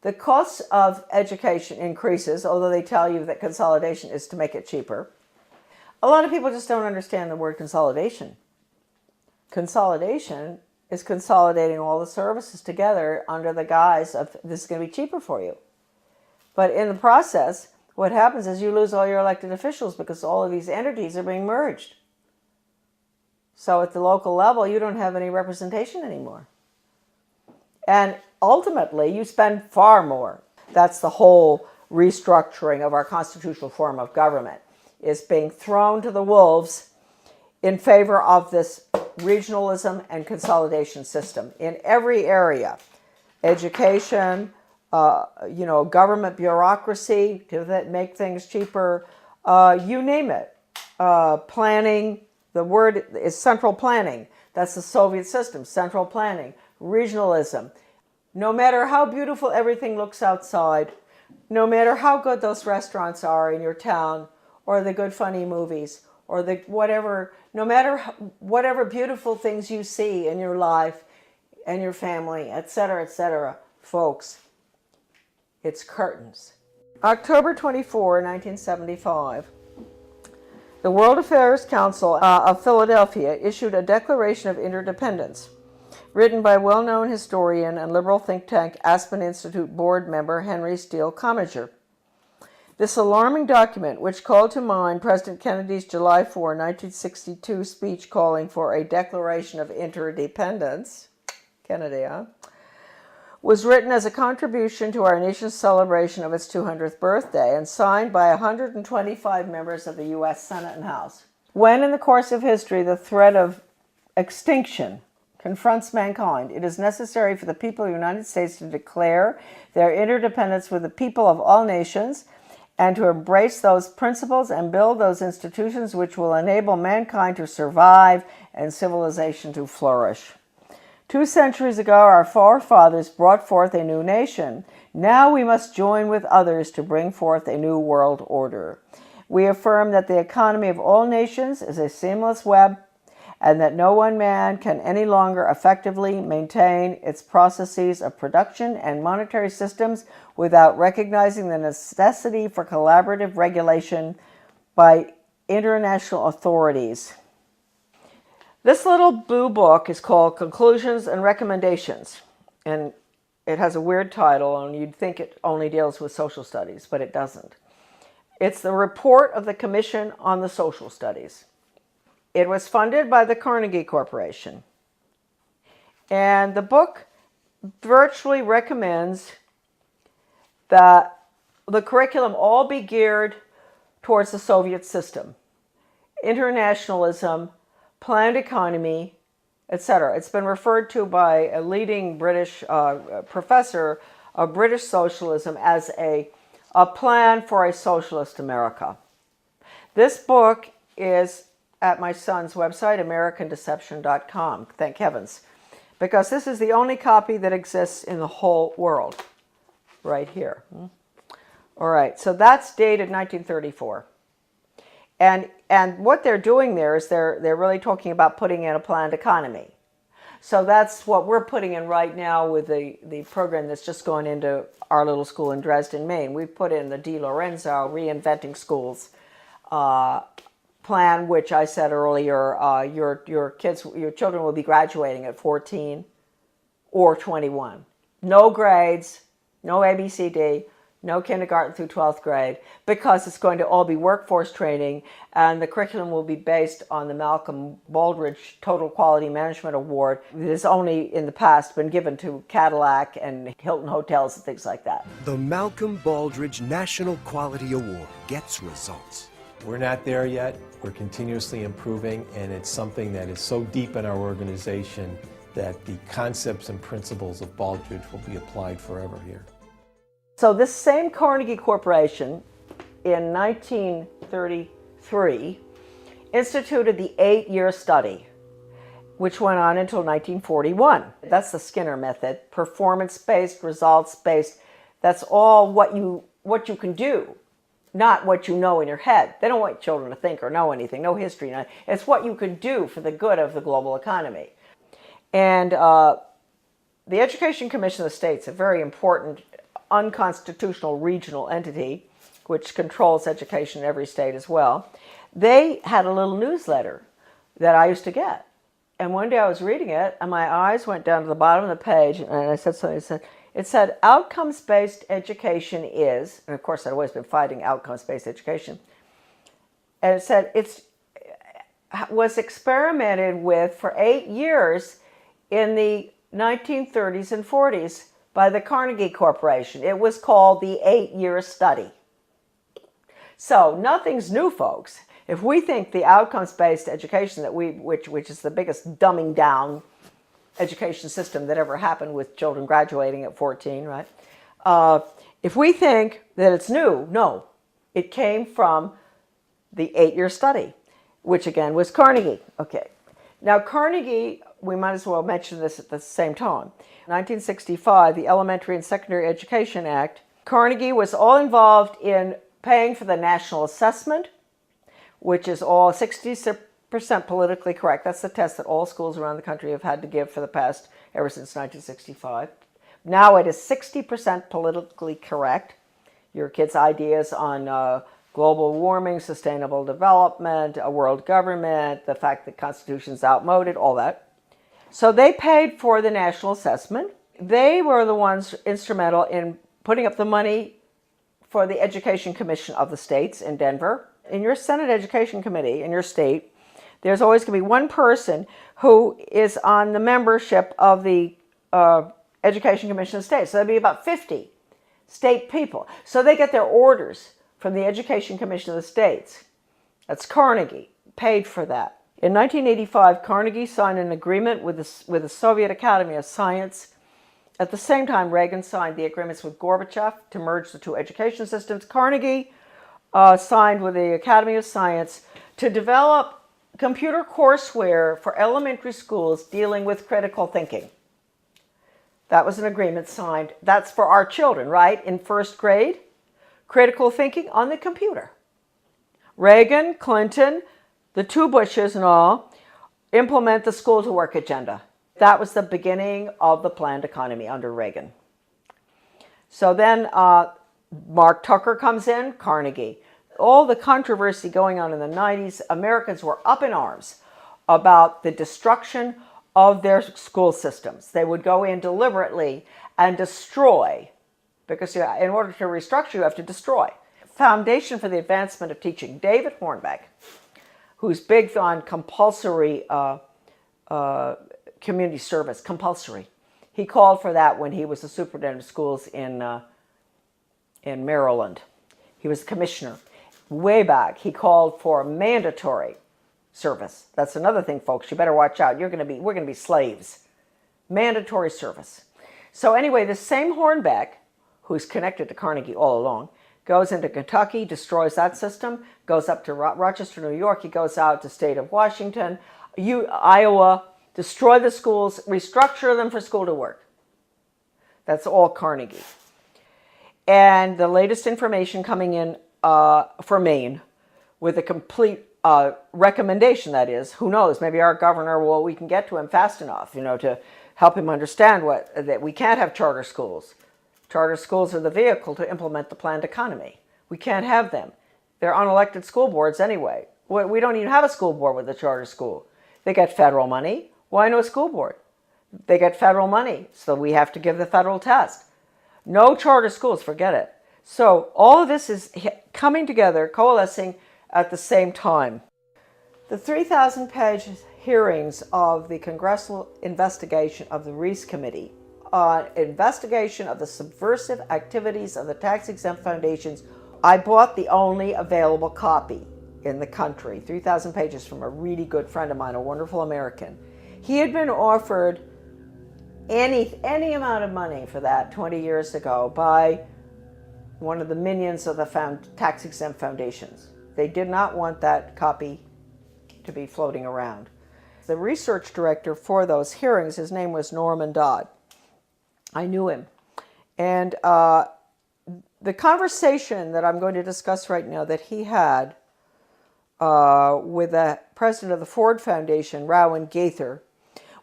the cost of education increases, although they tell you that consolidation is to make it cheaper. A lot of people just don't understand the word consolidation. Consolidation is consolidating all the services together under the guise of this is going to be cheaper for you. But in the process, what happens is you lose all your elected officials because all of these entities are being merged. So at the local level, you don't have any representation anymore. And ultimately, you spend far more. That's the whole restructuring of our constitutional form of government, is being thrown to the wolves in favor of this regionalism and consolidation system in every area. Education, government bureaucracy to make things cheaper, you name it. Planning, the word is central planning. That's the Soviet system, central planning, regionalism. No matter how beautiful everything looks outside, no matter how good those restaurants are in your town, or the good funny movies, or the whatever, no matter whatever beautiful things you see in your life and your family, etc., folks, it's curtains. October 24, 1975, the World Affairs Council of Philadelphia issued a Declaration of Interdependence, written by well-known historian and liberal think tank Aspen Institute board member Henry Steele Commager. This alarming document, which called to mind President Kennedy's July 4, 1962 speech calling for a Declaration of Interdependence, Kennedy, was written as a contribution to our nation's celebration of its 200th birthday and signed by 125 members of the U.S. Senate and House. When in the course of history the threat of extinction confronts mankind, it is necessary for the people of the United States to declare their interdependence with the people of all nations and to embrace those principles and build those institutions which will enable mankind to survive and civilization to flourish. 2 centuries ago, our forefathers brought forth a new nation. Now we must join with others to bring forth a new world order. We affirm that the economy of all nations is a seamless web, and that no one man can any longer effectively maintain its processes of production and monetary systems without recognizing the necessity for collaborative regulation by international authorities. This little blue book is called Conclusions and Recommendations, and it has a weird title, and you'd think it only deals with social studies, but it doesn't. It's the report of the Commission on the Social Studies. It was funded by the Carnegie Corporation. And the book virtually recommends that the curriculum all be geared towards the Soviet system. Internationalism, planned economy, etc. It's been referred to by a leading British professor of British socialism as a plan for a socialist America. This book is at my son's website, AmericanDeception.com, thank heavens, because this is the only copy that exists in the whole world, right here. All right, so that's dated 1934. And what they're doing there is they're really talking about putting in a planned economy. So that's what we're putting in right now with the program that's just gone into our little school in Dresden, Maine. We've put in the Di Lorenzo Reinventing Schools plan, which I said earlier, your children will be graduating at 14 or 21. No grades, no ABCD, No kindergarten through 12th grade, because it's going to all be workforce training, and the curriculum will be based on the Malcolm Baldrige Total Quality Management Award that has only in the past been given to Cadillac and Hilton Hotels and things like that.
The Malcolm Baldrige National Quality Award gets results.
We're not there yet. We're continuously improving, and it's something that is so deep in our organization that the concepts and principles of Baldrige will be applied forever here.
So this same Carnegie Corporation in 1933 instituted the 8-year study, which went on until 1941. That's the Skinner method, performance-based, results-based. That's all what you can do, not what you know in your head. They don't want children to think or know anything, no history. It's what you can do for the good of the global economy. And the Education Commission of the States, a very important unconstitutional regional entity which controls education in every state as well, they had a little newsletter that I used to get. And one day I was reading it and my eyes went down to the bottom of the page and I said something. It said outcomes-based education is, and of course I'd always been fighting outcomes-based education, and it said it was experimented with for 8 years in the 1930s and 40s by the Carnegie Corporation. It was called the 8-year study. So nothing's new, folks. If we think the outcomes-based education that which is the biggest dumbing down education system that ever happened with children graduating at 14, right? If we think that it's new, no. It came from the 8-year study, which again was Carnegie. Okay. Now Carnegie, we might as well mention this at the same time. 1965, the Elementary and Secondary Education Act, Carnegie was all involved in paying for the national assessment, which is all 60% politically correct. That's the test that all schools around the country have had to give for the past, ever since 1965. Now it is 60% politically correct. Your kids' ideas on global warming, sustainable development, a world government, the fact that the Constitution's outmoded, all that. So they paid for the national assessment. They were the ones instrumental in putting up the money for the Education Commission of the states in Denver. In your Senate Education Committee in your state, there's always going to be one person who is on the membership of the Education Commission of the states. So that'd be about 50 state people. So they get their orders from the Education Commission of the states. That's Carnegie, paid for that. In 1985, Carnegie signed an agreement with the Soviet Academy of Science. At the same time, Reagan signed the agreements with Gorbachev to merge the two education systems. Carnegie signed with the Academy of Science to develop computer courseware for elementary schools dealing with critical thinking. That was an agreement signed. That's for our children, right? In first grade, critical thinking on the computer. Reagan, Clinton, the two Bushes and all, implement the school to work agenda. That was the beginning of the planned economy under Reagan. So then Mark Tucker comes in, Carnegie. All the controversy going on in the 90s, Americans were up in arms about the destruction of their school systems. They would go in deliberately and destroy, because in order to restructure, you have to destroy. Foundation for the Advancement of Teaching, David Hornbeck, who's big on compulsory community service, compulsory. He called for that when he was the superintendent of schools in Maryland. He was the commissioner. Way back, he called for mandatory service. That's another thing, folks. You better watch out. We're going to be slaves. Mandatory service. So anyway, this same Hornbeck, who's connected to Carnegie all along, goes into Kentucky, destroys that system, goes up to Rochester, New York. He goes out to state of Washington, Iowa, destroy the schools, restructure them for school to work. That's all Carnegie. And the latest information coming in for Maine with a complete recommendation, that is, who knows, maybe our governor, we can get to him fast enough, to help him understand that we can't have charter schools. Charter schools are the vehicle to implement the planned economy. We can't have them. They're unelected school boards anyway. We don't even have a school board with a charter school. They get federal money. Why no school board? They get federal money, so we have to give the federal test. No charter schools, forget it. So all of this is coming together, coalescing at the same time. The 3,000-page hearings of the congressional investigation of the Reese Committee on investigation of the subversive activities of the tax-exempt foundations. I bought the only available copy in the country, 3,000 pages, from a really good friend of mine, a wonderful American. He had been offered any amount of money for that 20 years ago by one of the minions of the tax-exempt foundations. They did not want that copy to be floating around. The research director for those hearings, his name was Norman Dodd. I knew him. And the conversation that I'm going to discuss right now that he had with the president of the Ford Foundation, Rowan Gaither,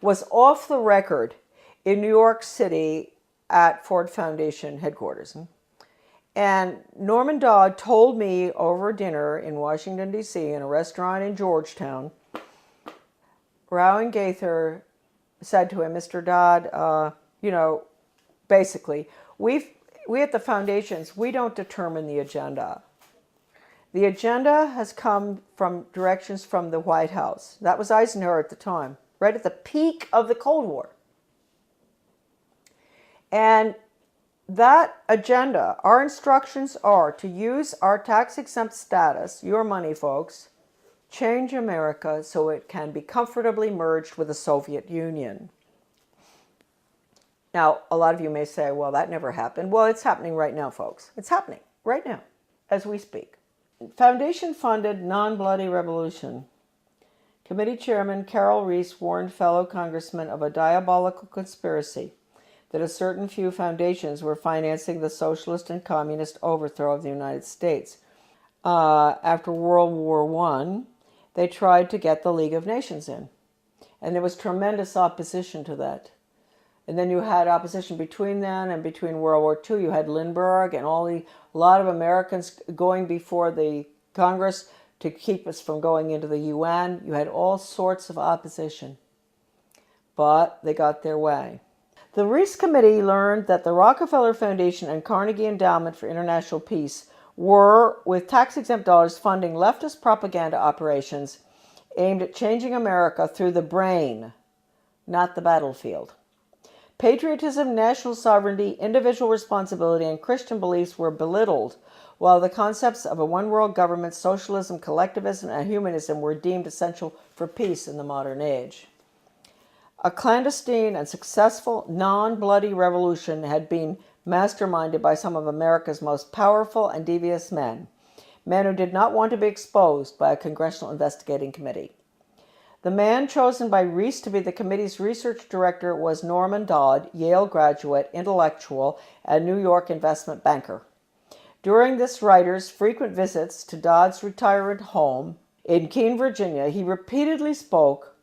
was off the record in New York City at Ford Foundation headquarters. And Norman Dodd told me over dinner in Washington, D.C., in a restaurant in Georgetown, Rowan Gaither said to him, Mr. Dodd, basically, we at the foundations, we don't determine the agenda. The agenda has come from directions from the White House. That was Eisenhower at the time, right at the peak of the Cold War. And that agenda, our instructions are to use our tax-exempt status, your money, folks, change America so it can be comfortably merged with the Soviet Union. Now, a lot of you may say, well, that never happened. Well, it's happening right now, folks. It's happening right now as we speak. Foundation-funded non-bloody revolution. Committee Chairman Carol Reese warned fellow congressmen of a diabolical conspiracy that a certain few foundations were financing the socialist and communist overthrow of the United States. After World War I, they tried to get the League of Nations in. And there was tremendous opposition to that. And then you had opposition between then and between World War II. You had Lindbergh and a lot of Americans going before the Congress to keep us from going into the UN. You had all sorts of opposition. But they got their way. The Reese Committee learned that the Rockefeller Foundation and Carnegie Endowment for International Peace were, with tax-exempt dollars, funding leftist propaganda operations aimed at changing America through the brain, not the battlefield. Patriotism, national sovereignty, individual responsibility, and Christian beliefs were belittled, while the concepts of a one-world government, socialism, collectivism, and humanism were deemed essential for peace in the modern age. A clandestine and successful non-bloody revolution had been masterminded by some of America's most powerful and devious men who did not want to be exposed by a congressional investigating committee. The man chosen by Reese to be the committee's research director was Norman Dodd, Yale graduate, intellectual, and New York investment banker. During this writer's frequent visits to Dodd's retirement home in Keene, Virginia, he repeatedly spoke,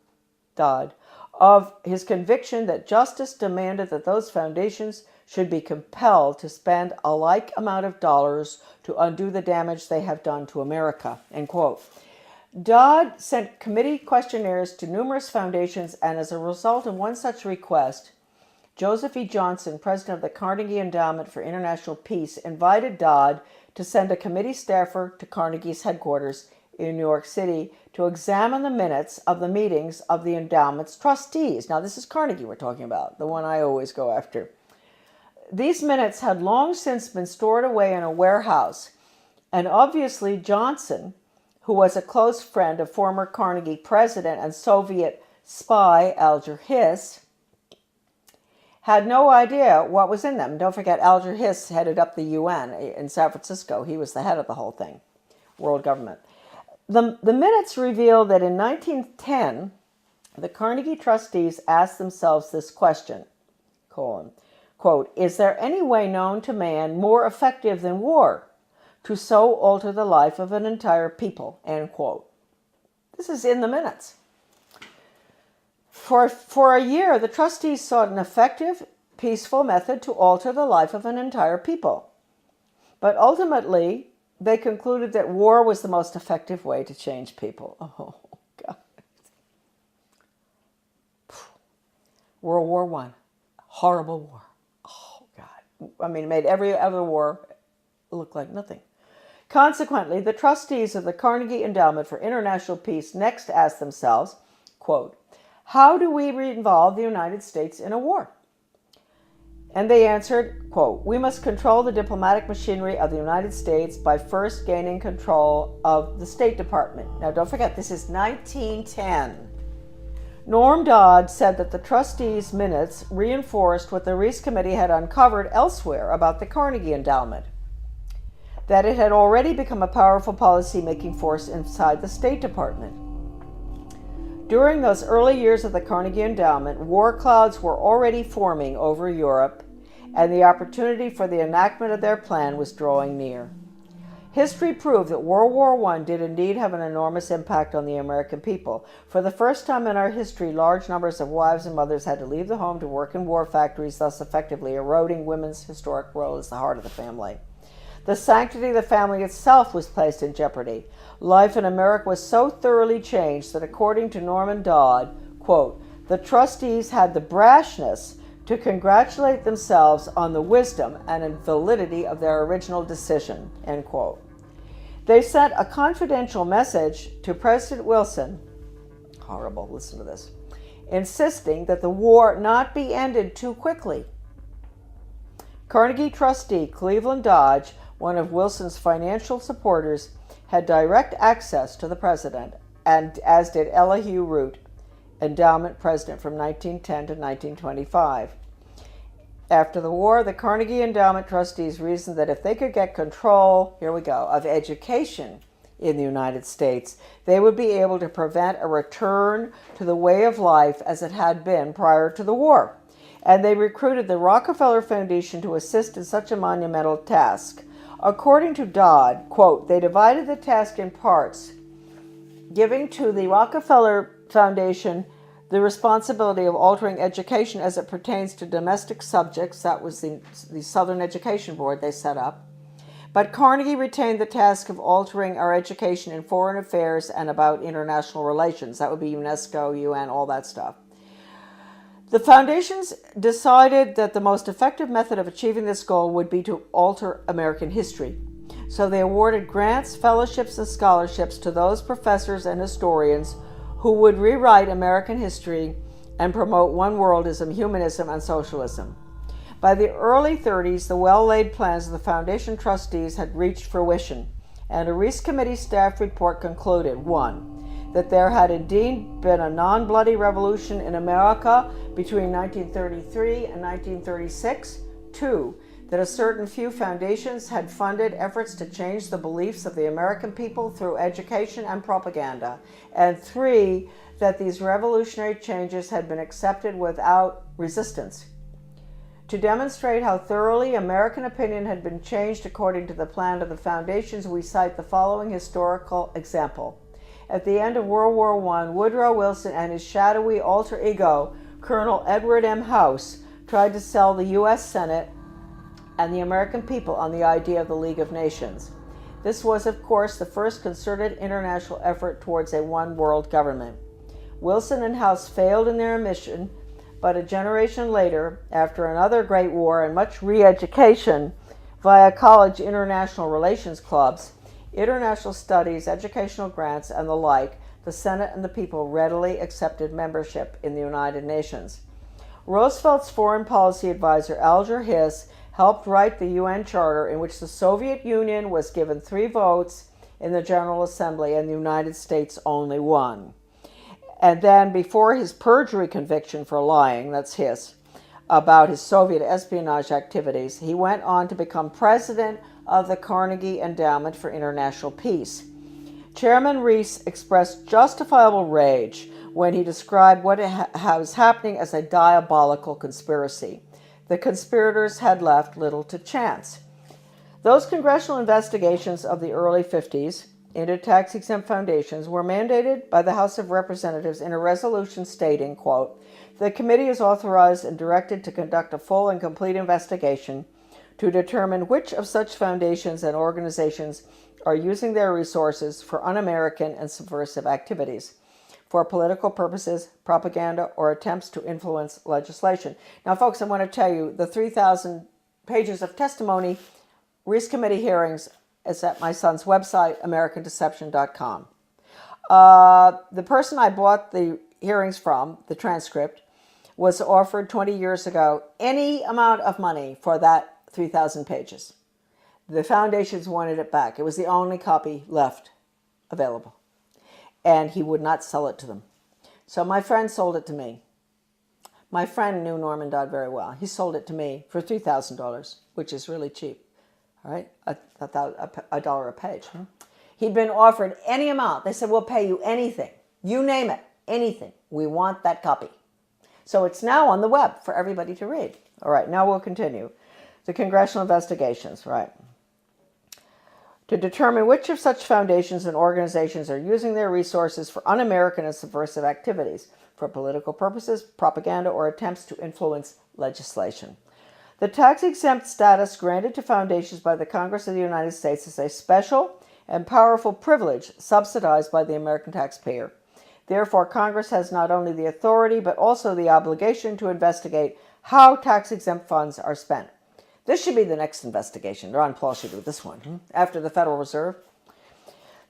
Dodd, of his conviction that justice demanded that those foundations should be compelled to spend a like amount of dollars to undo the damage they have done to America, end quote. Dodd sent committee questionnaires to numerous foundations, and as a result of one such request, Joseph E. Johnson, president of the Carnegie Endowment for International Peace, invited Dodd to send a committee staffer to Carnegie's headquarters in New York City to examine the minutes of the meetings of the endowment's trustees. Now, this is Carnegie we're talking about, the one I always go after. These minutes had long since been stored away in a warehouse, and obviously Johnson, who was a close friend of former Carnegie president and Soviet spy Alger Hiss, had no idea what was in them. Don't forget, Alger Hiss headed up the UN in San Francisco. He was the head of the whole thing, world government. The minutes reveal that in 1910, the Carnegie trustees asked themselves this question, quote, is there any way known to man more effective than war to so alter the life of an entire people, end quote. This is in the minutes. For a year, the trustees sought an effective, peaceful method to alter the life of an entire people. But ultimately, they concluded that war was the most effective way to change people. Oh, God. World War I, horrible war. Oh, God. I mean, it made every other war look like nothing. Consequently, the trustees of the Carnegie Endowment for International Peace next asked themselves, quote, how do we involve the United States in a war? And they answered, quote, we must control the diplomatic machinery of the United States by first gaining control of the State Department. Now, don't forget, this is 1910. Norm Dodd said that the trustees' minutes reinforced what the Reese Committee had uncovered elsewhere about the Carnegie Endowment, that it had already become a powerful policy-making force inside the State Department. During those early years of the Carnegie Endowment, war clouds were already forming over Europe, and the opportunity for the enactment of their plan was drawing near. History proved that World War I did indeed have an enormous impact on the American people. For the first time in our history, large numbers of wives and mothers had to leave the home to work in war factories, thus effectively eroding women's historic role as the heart of the family. The sanctity of the family itself was placed in jeopardy. Life in America was so thoroughly changed that, according to Norman Dodd, quote, the trustees had the brashness to congratulate themselves on the wisdom and validity of their original decision, end quote. They sent a confidential message to President Wilson, horrible, listen to this, insisting that the war not be ended too quickly. Carnegie trustee Cleveland Dodge, one of Wilson's financial supporters, had direct access to the president, and as did Elihu Root, endowment president from 1910 to 1925. After the war, the Carnegie Endowment trustees reasoned that if they could get control, here we go, of education in the United States, they would be able to prevent a return to the way of life as it had been prior to the war. And they recruited the Rockefeller Foundation to assist in such a monumental task. According to Dodd, quote, they divided the task in parts, giving to the Rockefeller Foundation the responsibility of altering education as it pertains to domestic subjects. That was the Southern Education Board they set up. But Carnegie retained the task of altering our education in foreign affairs and about international relations. That would be UNESCO, UN, all that stuff. The foundations decided that the most effective method of achieving this goal would be to alter American history. So they awarded grants, fellowships, and scholarships to those professors and historians who would rewrite American history and promote one worldism, humanism, and socialism. By the early 30s, the well-laid plans of the foundation trustees had reached fruition, and a Reese Committee staff report concluded, 1, that there had indeed been a non-bloody revolution in America between 1933 and 1936, 2, that a certain few foundations had funded efforts to change the beliefs of the American people through education and propaganda, and 3, that these revolutionary changes had been accepted without resistance. To demonstrate how thoroughly American opinion had been changed according to the plan of the foundations, we cite the following historical example. At the end of World War I, Woodrow Wilson and his shadowy alter ego, Colonel Edward M. House, tried to sell the U.S. Senate and the American people on the idea of the League of Nations. This was, of course, the first concerted international effort towards a one-world government. Wilson and House failed in their mission, but a generation later, after another great war and much re-education via college international relations clubs, international studies, educational grants, and the like, the Senate and the people readily accepted membership in the United Nations. Roosevelt's foreign policy advisor, Alger Hiss, helped write the UN Charter in which the Soviet Union was given 3 votes in the General Assembly and the United States only 1. And then before his perjury conviction for lying, that's Hiss, about his Soviet espionage activities, he went on to become president of the Carnegie Endowment for International Peace. Chairman Reese expressed justifiable rage when he described what was happening as a diabolical conspiracy. The conspirators had left little to chance. Those congressional investigations of the early 50s into tax-exempt foundations were mandated by the House of Representatives in a resolution stating, quote, the committee is authorized and directed to conduct a full and complete investigation to determine which of such foundations and organizations are using their resources for un-American and subversive activities, for political purposes, propaganda, or attempts to influence legislation. Now, folks, I want to tell you, the 3,000 pages of testimony Reese Committee hearings is at my son's website, AmericanDeception.com. The person I bought the hearings from, the transcript, was offered 20 years ago any amount of money for that 3,000 pages. The foundations wanted it back. It was the only copy left available. And he would not sell it to them. So my friend sold it to me. My friend knew Norman Dodd very well. He sold it to me for $3,000, which is really cheap. All right, a dollar a page. He'd been offered any amount. They said, we'll pay you anything. You name it, anything. We want that copy. So it's now on the web for everybody to read. All right, now we'll continue. The congressional investigations, right. To determine which of such foundations and organizations are using their resources for un-American and subversive activities, for political purposes, propaganda, or attempts to influence legislation. The tax-exempt status granted to foundations by the Congress of the United States is a special and powerful privilege subsidized by the American taxpayer. Therefore, Congress has not only the authority but also the obligation to investigate how tax-exempt funds are spent. This should be the next investigation. Ron Paul should do this one, after the Federal Reserve.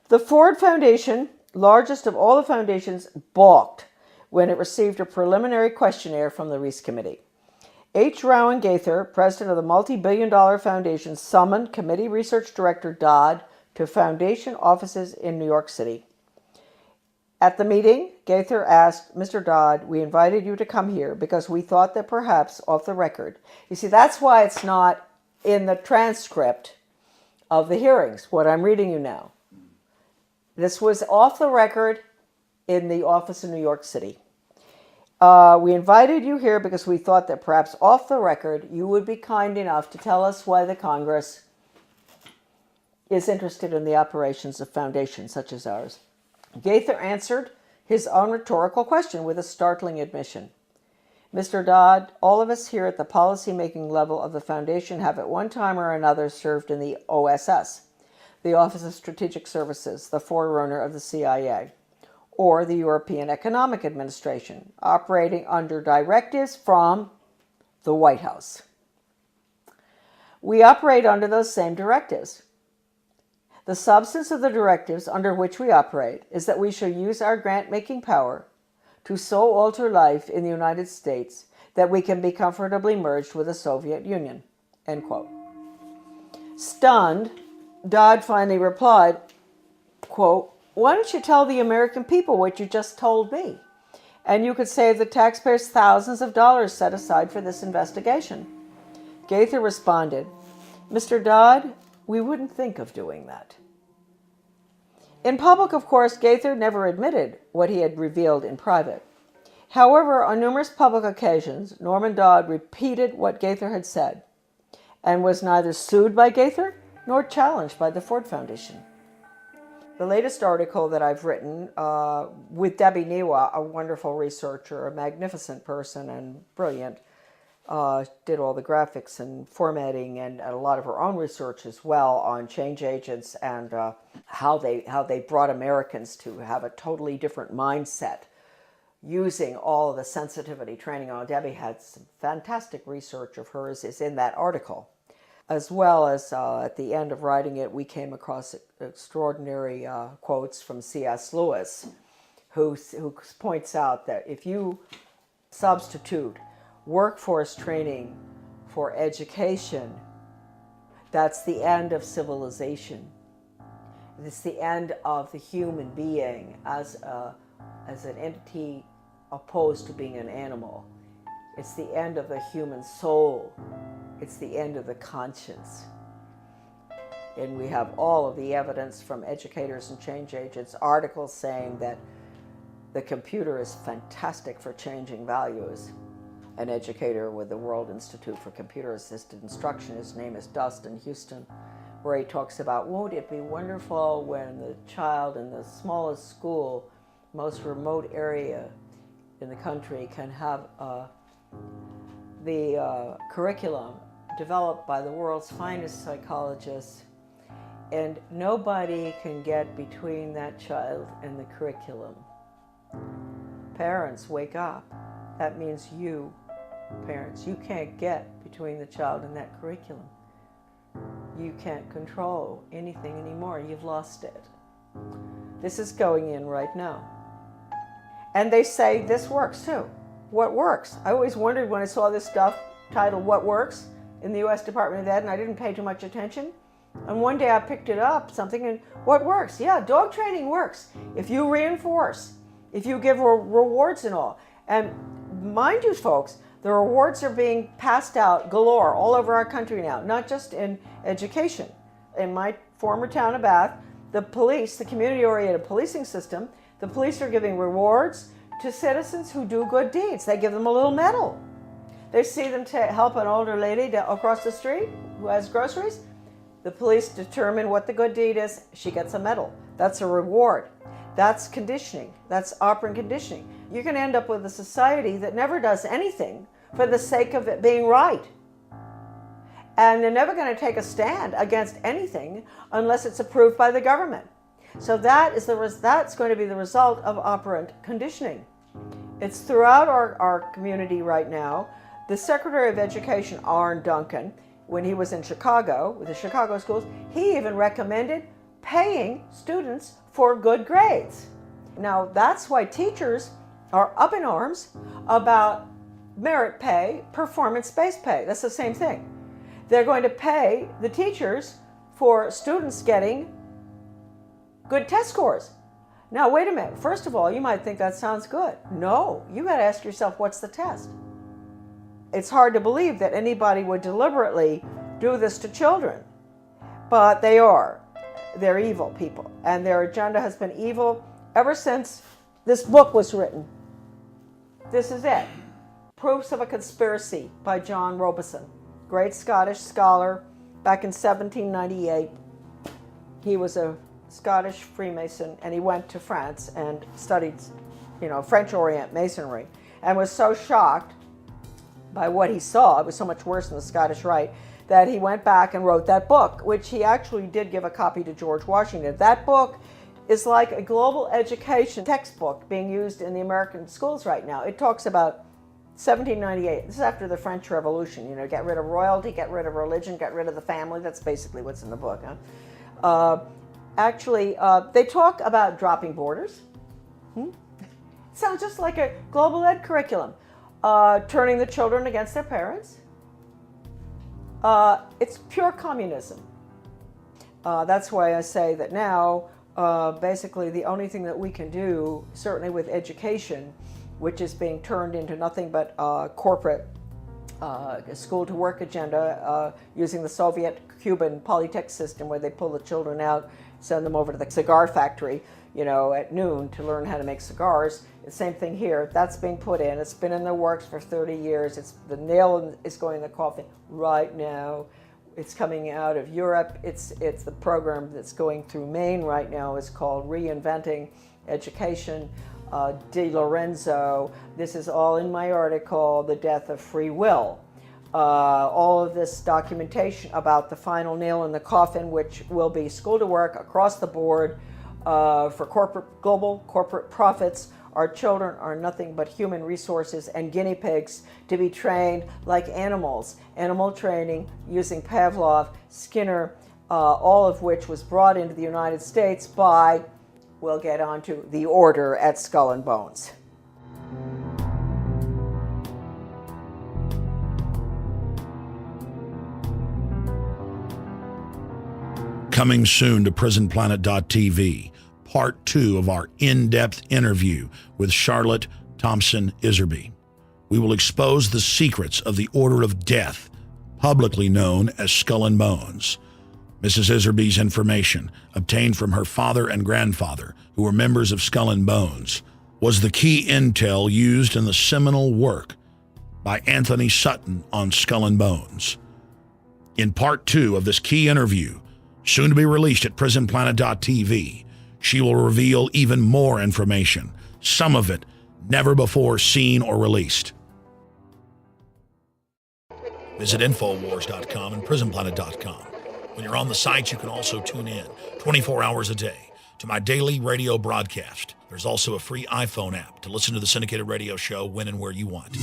The Ford Foundation, largest of all the foundations, balked when it received a preliminary questionnaire from the Reese Committee. H. Rowan Gaither, president of the multi-billion-dollar foundation, summoned Committee Research Director Dodd to foundation offices in New York City. At the meeting, Gaither asked, Mr. Dodd, we invited you to come here because we thought that perhaps off the record. You see, that's why it's not in the transcript of the hearings, what I'm reading you now. This was off the record in the office in New York City. We invited you here because we thought that perhaps off the record you would be kind enough to tell us why the Congress is interested in the operations of foundations such as ours. Gaither answered his own rhetorical question with a startling admission. Mr. Dodd, all of us here at the policy-making level of the foundation have at one time or another served in the OSS, the Office of Strategic Services, the forerunner of the CIA, or the European Economic Administration, operating under directives from the White House. We operate under those same directives. The substance of the directives under which we operate is that we shall use our grant-making power to so alter life in the United States that we can be comfortably merged with the Soviet Union, end quote. Stunned, Dodd finally replied, quote, why don't you tell the American people what you just told me? And you could save the taxpayers thousands of dollars set aside for this investigation. Gaither responded, Mr. Dodd, we wouldn't think of doing that. In public, of course, Gaither never admitted what he had revealed in private. However, on numerous public occasions, Norman Dodd repeated what Gaither had said and was neither sued by Gaither nor challenged by the Ford Foundation. The latest article that I've written with Debbie Niwa, a wonderful researcher, a magnificent person and brilliant, did all the graphics and formatting and a lot of her own research as well on change agents and how they brought Americans to have a totally different mindset using all of the sensitivity training. Debbie had some fantastic research of hers is in that article. As well as at the end of writing it, we came across extraordinary quotes from C.S. Lewis, who points out that if you substitute workforce training for education, that's the end of civilization. It's the end of the human being as an entity opposed to being an animal. It's the end of the human soul. It's the end of the conscience. And we have all of the evidence from educators and change agents, articles saying that the computer is fantastic for changing values. An educator with the World Institute for Computer-Assisted Instruction, his name is Dustin Houston, where he talks about, won't it be wonderful when the child in the smallest school, most remote area in the country can have the curriculum developed by the world's finest psychologists, and nobody can get between that child and the curriculum. Parents, wake up. That means you, parents, you can't get between the child and that curriculum. You can't control anything anymore. You've lost it. This is going in right now. And they say this works too. What works? I always wondered when I saw this stuff titled What Works in the U.S. Department of Ed, and I didn't pay too much attention. And one day I picked it up, something, and what works? Yeah, dog training works. If you reinforce, if you give rewards and all. And mind you, folks, the rewards are being passed out galore all over our country now, not just in education. In my former town of Bath, the police, the community-oriented policing system, the police are giving rewards to citizens who do good deeds. They give them a little medal. They see them help an older lady across the street who has groceries. The police determine what the good deed is. She gets a medal. That's a reward. That's conditioning. That's operant conditioning. You're going to end up with a society that never does anything for the sake of it being right. And they're never going to take a stand against anything unless it's approved by the government. So that's going to be the result of operant conditioning. It's throughout our community right now. The Secretary of Education, Arne Duncan, when he was in Chicago, with the Chicago schools, he even recommended paying students for good grades. Now, that's why teachers are up in arms about merit pay, performance-based pay. That's the same thing. They're going to pay the teachers for students getting good test scores. Now, wait a minute. First of all, you might think that sounds good. No, you got to ask yourself, what's the test? It's hard to believe that anybody would deliberately do this to children, but they are. They're evil people, and their agenda has been evil ever since this book was written. This is it. Proofs of a Conspiracy by John Robison, great Scottish scholar back in 1798. He was a Scottish Freemason, and he went to France and studied, French Orient Masonry, and was so shocked by what he saw, it was so much worse than the Scottish Rite, that he went back and wrote that book, which he actually did give a copy to George Washington. That book is like a global education textbook being used in the American schools right now. It talks about 1798. This is after the French Revolution. Get rid of royalty, get rid of religion, get rid of the family. That's basically what's in the book. They talk about dropping borders. Sounds just like a global ed curriculum. Turning the children against their parents. It's pure communism. That's why I say that now, basically the only thing that we can do, certainly with education, which is being turned into nothing but corporate school-to-work agenda using the Soviet-Cuban Polytech system, where they pull the children out, send them over to the cigar factory, at noon to learn how to make cigars. The same thing here. That's being put in. It's been in the works for 30 years. The nail is going in the coffin right now. It's coming out of Europe. It's the program that's going through Maine right now. It's called Reinventing Education. De Lorenzo. This is all in my article, The Death of Free Will. All of this documentation about the final nail in the coffin, which will be school to work across the board for global corporate profits. Our children are nothing but human resources and guinea pigs to be trained like animals. Animal training using Pavlov, Skinner, all of which was brought into the United States by, we'll get onto, the order at Skull and Bones.
Coming soon to PrisonPlanet.tv, part 2 of our in-depth interview with Charlotte Thompson Iserby. We will expose the secrets of the Order of Death, publicly known as Skull and Bones. Mrs. Iserby's information, obtained from her father and grandfather, who were members of Skull and Bones, was the key intel used in the seminal work by Anthony Sutton on Skull and Bones. In part 2 of this key interview, soon to be released at PrisonPlanet.tv, she will reveal even more information, some of it never before seen or released. Visit Infowars.com and PrisonPlanet.com. When you're on the sites, you can also tune in 24 hours a day to my daily radio broadcast. There's also a free iPhone app to listen to the syndicated radio show when and where you want.